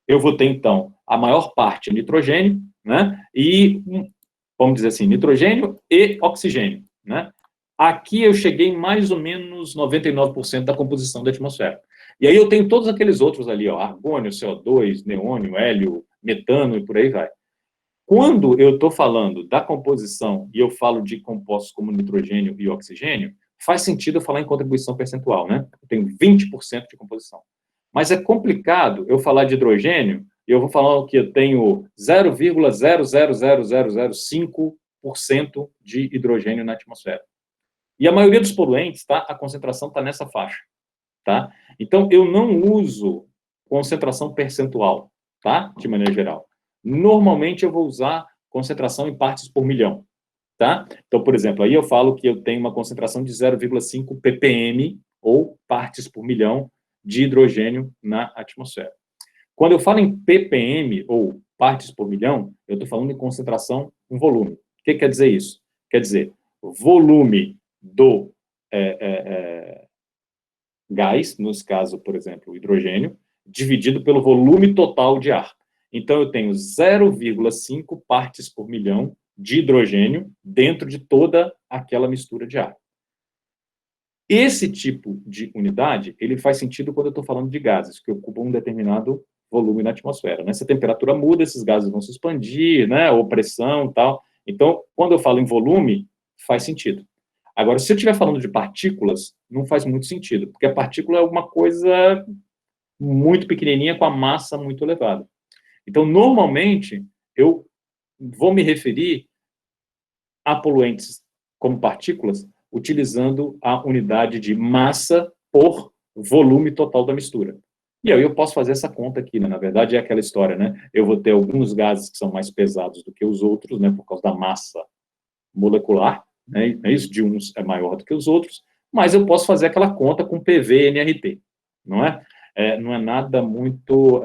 Eu vou ter, então, a maior parte nitrogênio, né? E, vamos dizer assim, nitrogênio e oxigênio, né? Aqui eu cheguei em mais ou menos 99% da composição da atmosfera. E aí eu tenho todos aqueles outros ali, ó, argônio, CO2, neônio, hélio, metano e por aí vai. Quando eu estou falando da composição e eu falo de compostos como nitrogênio e oxigênio, faz sentido eu falar em contribuição percentual, né? Eu tenho 20% de composição. Mas é complicado eu falar de hidrogênio e eu vou falar que eu tenho 0,000005% de hidrogênio na atmosfera. E a maioria dos poluentes, tá? A concentração está nessa faixa, tá? Então, eu não uso concentração percentual, tá? De maneira geral. Normalmente, eu vou usar concentração em partes por milhão, tá? Então, por exemplo, aí eu falo que eu tenho uma concentração de 0,5 ppm, ou partes por milhão, de hidrogênio na atmosfera. Quando eu falo em ppm, ou partes por milhão, eu estou falando em concentração em volume. O que quer dizer isso? Quer dizer, volume do gás, nesse caso, por exemplo, o hidrogênio, dividido pelo volume total de ar. Então, eu tenho 0,5 partes por milhão de hidrogênio dentro de toda aquela mistura de ar. Esse tipo de unidade, ele faz sentido quando eu estou falando de gases, que ocupam um determinado volume na atmosfera, né? Se a temperatura muda, esses gases vão se expandir, né? Ou pressão e tal. Então, quando eu falo em volume, faz sentido. Agora, se eu estiver falando de partículas, não faz muito sentido, porque a partícula é uma coisa muito pequenininha com a massa muito elevada. Então, normalmente, eu vou me referir a poluentes como partículas utilizando a unidade de massa por volume total da mistura. E aí eu posso fazer essa conta aqui, né? Na verdade, é aquela história, né? Eu vou ter alguns gases que são mais pesados do que os outros, né? Por causa da massa molecular, né? Isso de uns é maior do que os outros, mas eu posso fazer aquela conta com PV, NRT, não é? Não é nada muito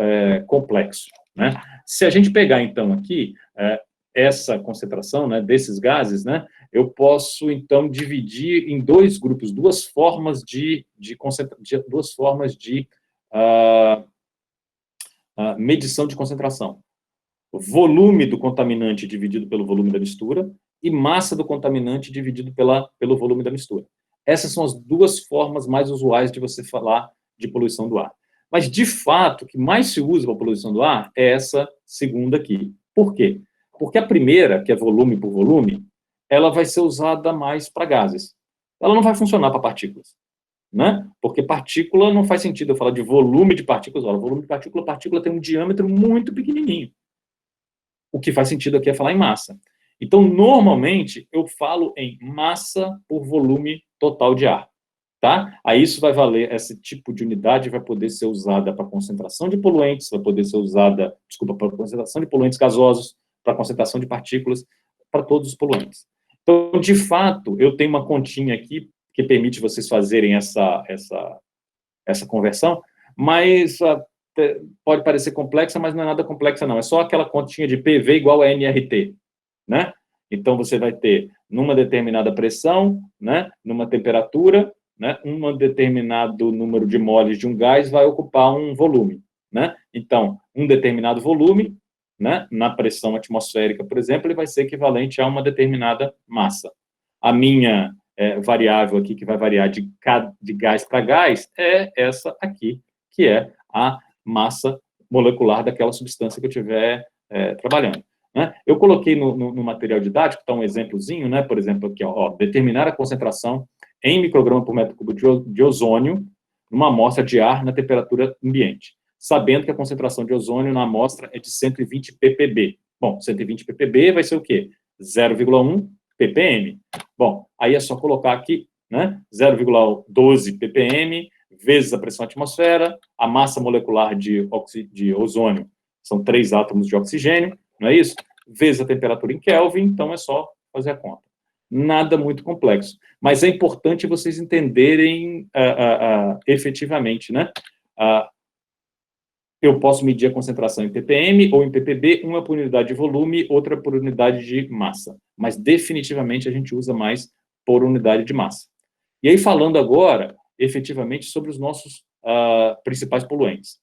complexo, né? Se a gente pegar, então, aqui, essa concentração, né, desses gases, né, eu posso, então, dividir em dois grupos, duas formas de medição de concentração. O volume do contaminante dividido pelo volume da mistura e massa do contaminante dividido pelo volume da mistura. Essas são as duas formas mais usuais de você falar de poluição do ar. Mas, de fato, o que mais se usa para a poluição do ar é essa segunda aqui. Por quê? Porque a primeira, que é volume por volume, ela vai ser usada mais para gases. Ela não vai funcionar para partículas, né? Porque partícula não faz sentido eu falar de volume de partículas. Olha, volume de partícula tem um diâmetro muito pequenininho. O que faz sentido aqui é falar em massa. Então, normalmente, eu falo em massa por volume total de ar. Tá? Aí isso vai valer, esse tipo de unidade vai poder ser usada para concentração de poluentes, vai poder ser usada, desculpa, para concentração de poluentes gasosos, para concentração de partículas, para todos os poluentes. Então, de fato, eu tenho uma continha aqui que permite vocês fazerem essa conversão, mas pode parecer complexa, mas não é nada complexa, não. É só aquela continha de PV igual a nRT, né? Então, você vai ter, numa determinada pressão, né, numa temperatura, né, um determinado número de moles de um gás vai ocupar um volume, né? Então, um determinado volume, né, na pressão atmosférica, por exemplo, ele vai ser equivalente a uma determinada massa. A minha variável aqui, que vai variar de gás para gás, é essa aqui, que é a massa molecular daquela substância que eu estiver trabalhando. Né? Eu coloquei no material didático, está um exemplozinho, né? Por exemplo, aqui, ó, determinar a concentração em micrograma por metro cúbico de ozônio numa amostra de ar na temperatura ambiente, sabendo que a concentração de ozônio na amostra é de 120 ppb. Bom, 120 ppb vai ser o quê? 0,1 ppm. Bom, aí é só colocar aqui, né? 0,12 ppm vezes a pressão atmosfera, a massa molecular de ozônio são 3 átomos de oxigênio, não é isso? Vezes a temperatura em Kelvin, então é só fazer a conta. Nada muito complexo. Mas é importante vocês entenderem efetivamente, né? Eu posso medir a concentração em ppm ou em ppb, uma por unidade de volume, outra por unidade de massa. Mas definitivamente a gente usa mais por unidade de massa. E aí, falando agora, efetivamente, sobre os nossos principais poluentes.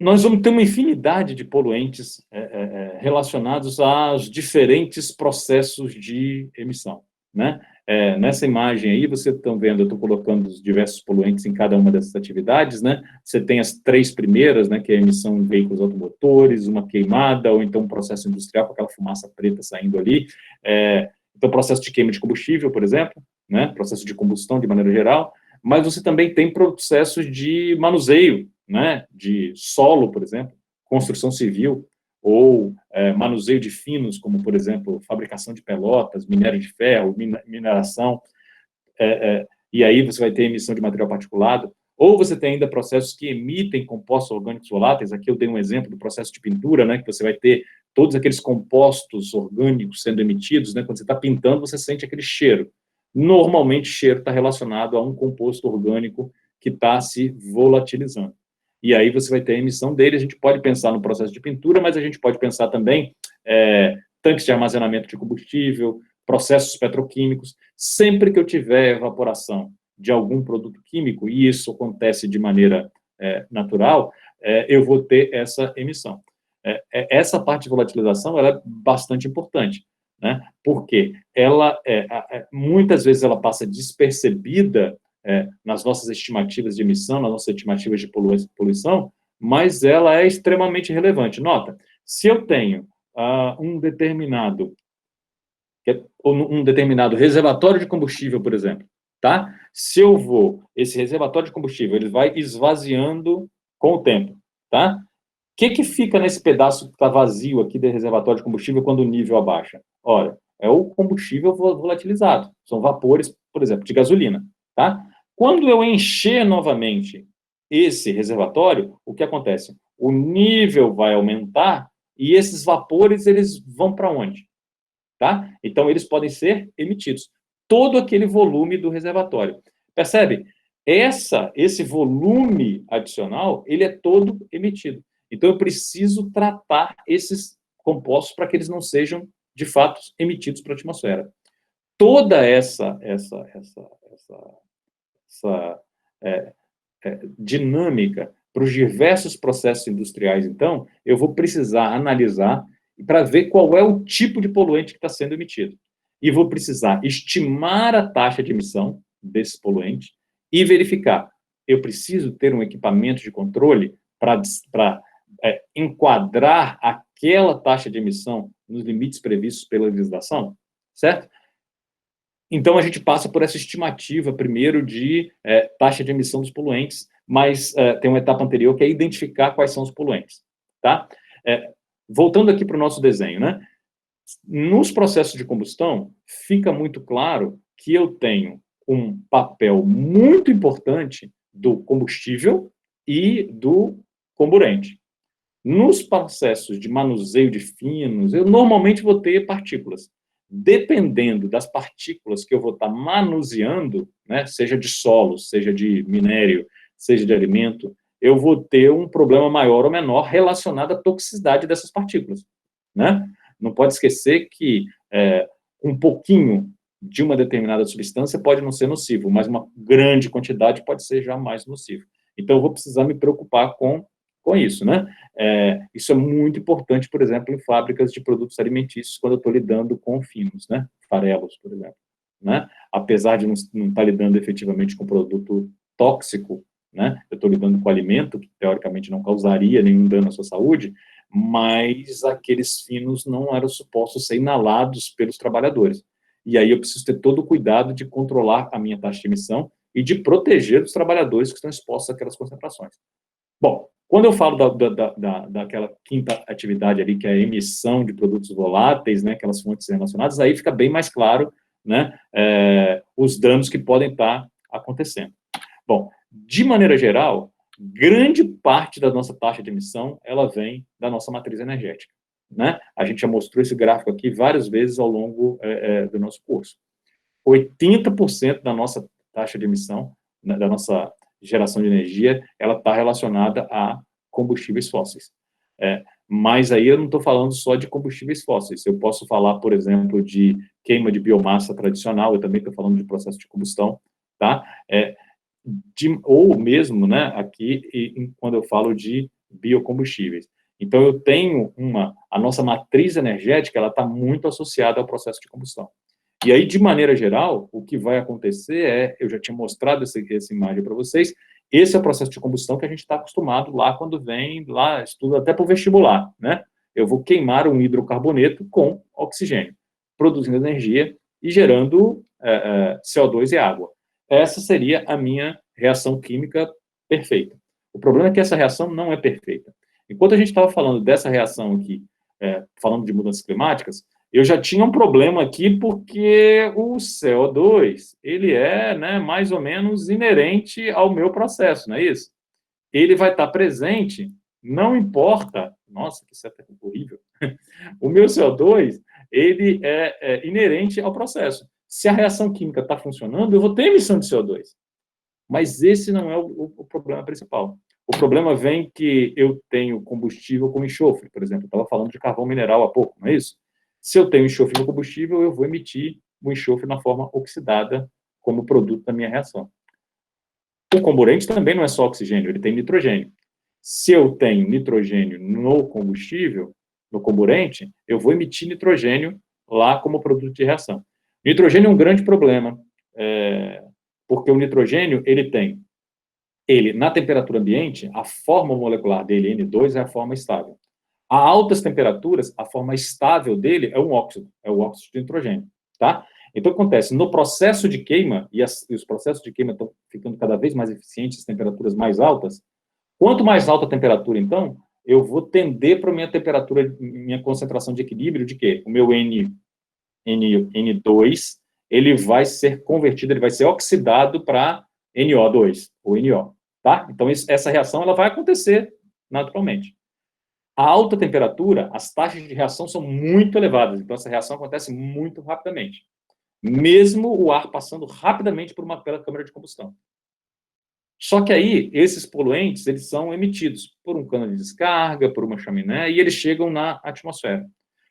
Nós vamos ter uma infinidade de poluentes relacionados aos diferentes processos de emissão, né? Nessa imagem aí, vocês estão vendo, eu estou colocando os diversos poluentes em cada uma dessas atividades, né? Você tem as 3 primeiras, né, que é a emissão de veículos automotores, uma queimada, ou então um processo industrial com aquela fumaça preta saindo ali. Então, processo de queima de combustível, por exemplo, né? Processo de combustão de maneira geral, mas você também tem processos de manuseio, né, de solo, por exemplo, construção civil, ou manuseio de finos, como, por exemplo, fabricação de pelotas, minério de ferro, mineração, e aí você vai ter emissão de material particulado, ou você tem ainda processos que emitem compostos orgânicos voláteis. Aqui eu dei um exemplo do processo de pintura, né, que você vai ter todos aqueles compostos orgânicos sendo emitidos, né, quando você está pintando, você sente aquele cheiro. Normalmente, cheiro está relacionado a um composto orgânico que está se volatilizando. E aí você vai ter a emissão dele. A gente pode pensar no processo de pintura, mas a gente pode pensar também tanques de armazenamento de combustível, processos petroquímicos. Sempre que eu tiver evaporação de algum produto químico, e isso acontece de maneira natural, eu vou ter essa emissão. Essa parte de volatilização ela é bastante importante, né? Porque ela, muitas vezes, ela passa despercebida nas nossas estimativas de emissão, nas nossas estimativas de poluição, mas ela é extremamente relevante. Nota, se eu tenho um determinado reservatório de combustível, por exemplo, tá? Se eu esse reservatório de combustível, ele vai esvaziando com o tempo, tá? O que fica nesse pedaço que está vazio aqui do reservatório de combustível quando o nível abaixa? Olha, é o combustível volatilizado. São vapores, por exemplo, de gasolina, tá? Quando eu encher novamente esse reservatório, o que acontece? O nível vai aumentar e esses vapores, eles vão para onde? Tá? Então, eles podem ser emitidos. Todo aquele volume do reservatório. Percebe? Esse volume adicional, ele é todo emitido. Então, eu preciso tratar esses compostos para que eles não sejam, de fato, emitidos para a atmosfera. Toda essa dinâmica para os diversos processos industriais, então, eu vou precisar analisar para ver qual é o tipo de poluente que está sendo emitido. E vou precisar estimar a taxa de emissão desse poluente e verificar. Eu preciso ter um equipamento de controle para enquadrar aquela taxa de emissão nos limites previstos pela legislação, certo? Então, a gente passa por essa estimativa, primeiro, de taxa de emissão dos poluentes, mas tem uma etapa anterior, que é identificar quais são os poluentes, tá? Voltando aqui para o nosso desenho, né? Nos processos de combustão, fica muito claro que eu tenho um papel muito importante do combustível e do comburente. Nos processos de manuseio de finos, eu normalmente vou ter partículas. Dependendo das partículas que eu vou estar manuseando, né, seja de solo, seja de minério, seja de alimento, eu vou ter um problema maior ou menor relacionado à toxicidade dessas partículas, né? Não pode esquecer que um pouquinho de uma determinada substância pode não ser nocivo, mas uma grande quantidade pode ser já mais nocivo. Então, eu vou precisar me preocupar com isso, né? Isso é muito importante, por exemplo, em fábricas de produtos alimentícios, quando eu estou lidando com finos, né? Farelos, por exemplo, né? Apesar de não estar lidando efetivamente com produto tóxico, né? Eu estou lidando com alimento que, teoricamente, não causaria nenhum dano à sua saúde, mas aqueles finos não eram supostos ser inalados pelos trabalhadores. E aí eu preciso ter todo o cuidado de controlar a minha taxa de emissão e de proteger os trabalhadores que estão expostos àquelas concentrações. Bom, quando eu falo daquela quinta atividade ali, que é a emissão de produtos voláteis, né, aquelas fontes relacionadas, aí fica bem mais claro, né, os danos que podem estar acontecendo. Bom, de maneira geral, grande parte da nossa taxa de emissão, ela vem da nossa matriz energética, né? A gente já mostrou esse gráfico aqui várias vezes ao longo do nosso curso. 80% da nossa taxa de emissão, né, da nossa geração de energia, ela está relacionada a combustíveis fósseis. Mas aí eu não estou falando só de combustíveis fósseis. Eu posso falar, por exemplo, de queima de biomassa tradicional, eu também estou falando de processo de combustão, tá? Ou mesmo, né, aqui, quando eu falo de biocombustíveis. Então, eu tenho a nossa matriz energética, ela está muito associada ao processo de combustão. E aí, de maneira geral, o que vai acontecer eu já tinha mostrado essa imagem para vocês, esse é o processo de combustão que a gente está acostumado lá quando vem, lá, estuda até para o vestibular, né? Eu vou queimar um hidrocarboneto com oxigênio, produzindo energia e gerando CO2 e água. Essa seria a minha reação química perfeita. O problema é que essa reação não é perfeita. Enquanto a gente estava falando dessa reação aqui, falando de mudanças climáticas, eu já tinha um problema aqui porque o CO2, ele né, mais ou menos inerente ao meu processo, não é isso? Ele vai estar presente, não importa, nossa, que certo horrível, o meu CO2, ele é inerente ao processo. Se a reação química está funcionando, eu vou ter emissão de CO2. Mas esse não é o problema principal. O problema vem que eu tenho combustível com enxofre, por exemplo. Eu estava falando de carvão mineral há pouco, não é isso? Se eu tenho enxofre no combustível, eu vou emitir o enxofre na forma oxidada como produto da minha reação. O comburente também não é só oxigênio, ele tem nitrogênio. Se eu tenho nitrogênio no combustível, no comburente, eu vou emitir nitrogênio lá como produto de reação. Nitrogênio é um grande problema, porque o nitrogênio, na temperatura ambiente, a forma molecular dele, N2, é a forma estável. A altas temperaturas, a forma estável dele é o óxido de nitrogênio, tá? Então, o que acontece? No processo de queima, e os processos de queima estão ficando cada vez mais eficientes, as temperaturas mais altas, quanto mais alta a temperatura, então, eu vou tender para a minha temperatura, minha concentração de equilíbrio de quê? O meu N2, ele vai ser convertido, ele vai ser oxidado para NO2, ou NO, tá? Então, essa reação, ela vai acontecer naturalmente. A alta temperatura, as taxas de reação são muito elevadas, então essa reação acontece muito rapidamente, mesmo o ar passando rapidamente pela câmara de combustão. Só que aí, esses poluentes, eles são emitidos por um cano de descarga, por uma chaminé, e eles chegam na atmosfera.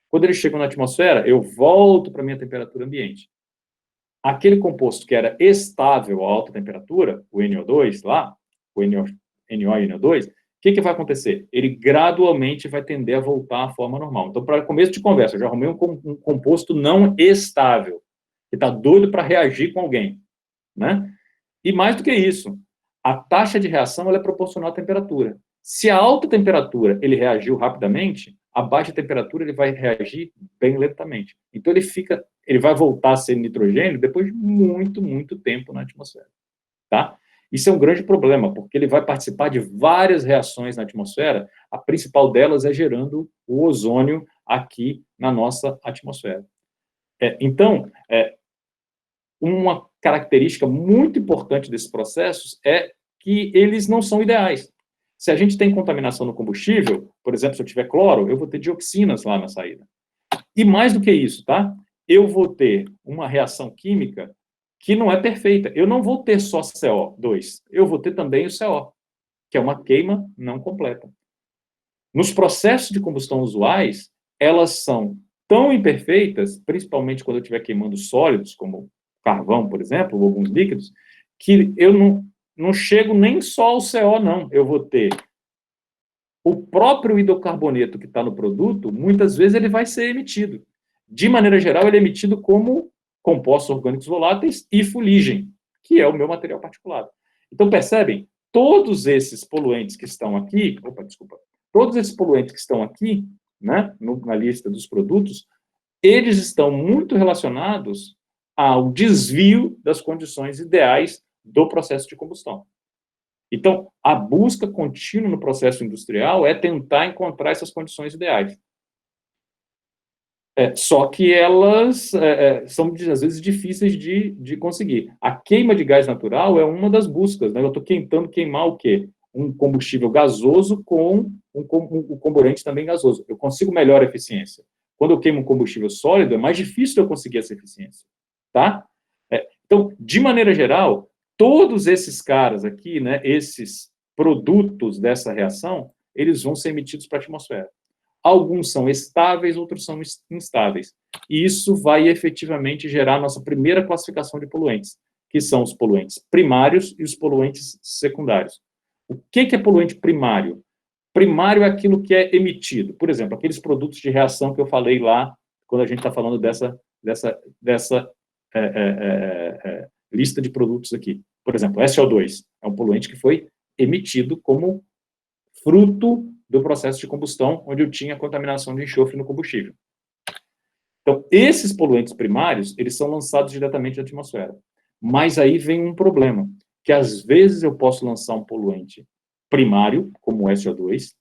Quando eles chegam na atmosfera, eu volto para a minha temperatura ambiente. Aquele composto que era estável a alta temperatura, o NO2 lá, o NO e NO2, o que vai acontecer? Ele gradualmente vai tender a voltar à forma normal. Então, para começo de conversa, eu já arrumei um composto não estável, que está doido para reagir com alguém, né? E mais do que isso, a taxa de reação ela é proporcional à temperatura. Se a alta temperatura ele reagiu rapidamente, a baixa temperatura ele vai reagir bem lentamente. Então ele vai voltar a ser nitrogênio depois de muito, muito tempo na atmosfera, tá? Isso é um grande problema, porque ele vai participar de várias reações na atmosfera, a principal delas é gerando o ozônio aqui na nossa atmosfera. Então, uma característica muito importante desses processos é que eles não são ideais. Se a gente tem contaminação no combustível, por exemplo, se eu tiver cloro, eu vou ter dioxinas lá na saída. E mais do que isso, tá? Eu vou ter uma reação química que não é perfeita. Eu não vou ter só CO2, eu vou ter também o CO, que é uma queima não completa. Nos processos de combustão usuais, elas são tão imperfeitas, principalmente quando eu estiver queimando sólidos, como carvão, por exemplo, ou alguns líquidos, que eu não chego nem só ao CO, não. Eu vou ter o próprio hidrocarboneto que está no produto, muitas vezes ele vai ser emitido. De maneira geral, ele é emitido como compostos orgânicos voláteis e fuligem, que é o meu material particulado. Então, percebem? Todos esses poluentes que estão aqui, todos esses poluentes que estão aqui, né, na lista dos produtos, eles estão muito relacionados ao desvio das condições ideais do processo de combustão. Então, a busca contínua no processo industrial é tentar encontrar essas condições ideais. Só que elas são, às vezes, difíceis de conseguir. A queima de gás natural é uma das buscas, né? Eu estou tentando queimar o quê? Um combustível gasoso com um comburente também gasoso. Eu consigo melhor eficiência. Quando eu queimo um combustível sólido, é mais difícil eu conseguir essa eficiência. Tá? Então, de maneira geral, todos esses caras aqui, né, esses produtos dessa reação, eles vão ser emitidos para a atmosfera. Alguns são estáveis, outros são instáveis. E isso vai efetivamente gerar a nossa primeira classificação de poluentes, que são os poluentes primários e os poluentes secundários. O que é poluente primário? Primário é aquilo que é emitido. Por exemplo, aqueles produtos de reação que eu falei lá, quando a gente está falando dessa lista de produtos aqui. Por exemplo, SO2 é um poluente que foi emitido como fruto do processo de combustão, onde eu tinha contaminação de enxofre no combustível. Então, esses poluentes primários, eles são lançados diretamente na atmosfera. Mas aí vem um problema, que às vezes eu posso lançar um poluente primário, como o SO2,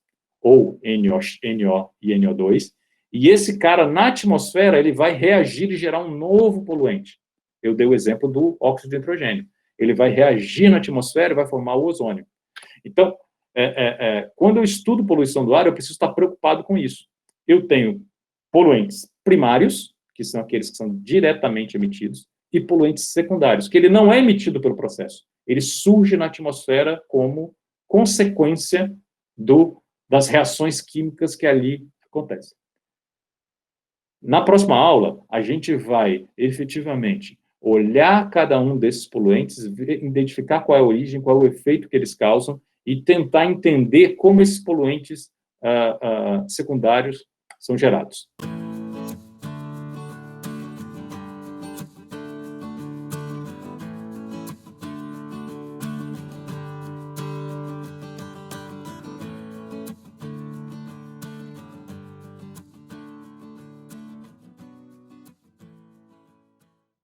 ou NO e NO2, e esse cara, na atmosfera, ele vai reagir e gerar um novo poluente. Eu dei o exemplo do óxido de nitrogênio. Ele vai reagir na atmosfera e vai formar o ozônio. Então, quando eu estudo poluição do ar, eu preciso estar preocupado com isso. Eu tenho poluentes primários, que são aqueles que são diretamente emitidos, e poluentes secundários, que ele não é emitido pelo processo. Ele surge na atmosfera como consequência das reações químicas que ali acontecem. Na próxima aula, a gente vai efetivamente olhar cada um desses poluentes, identificar qual é a origem, qual é o efeito que eles causam e tentar entender como esses poluentes secundários são gerados.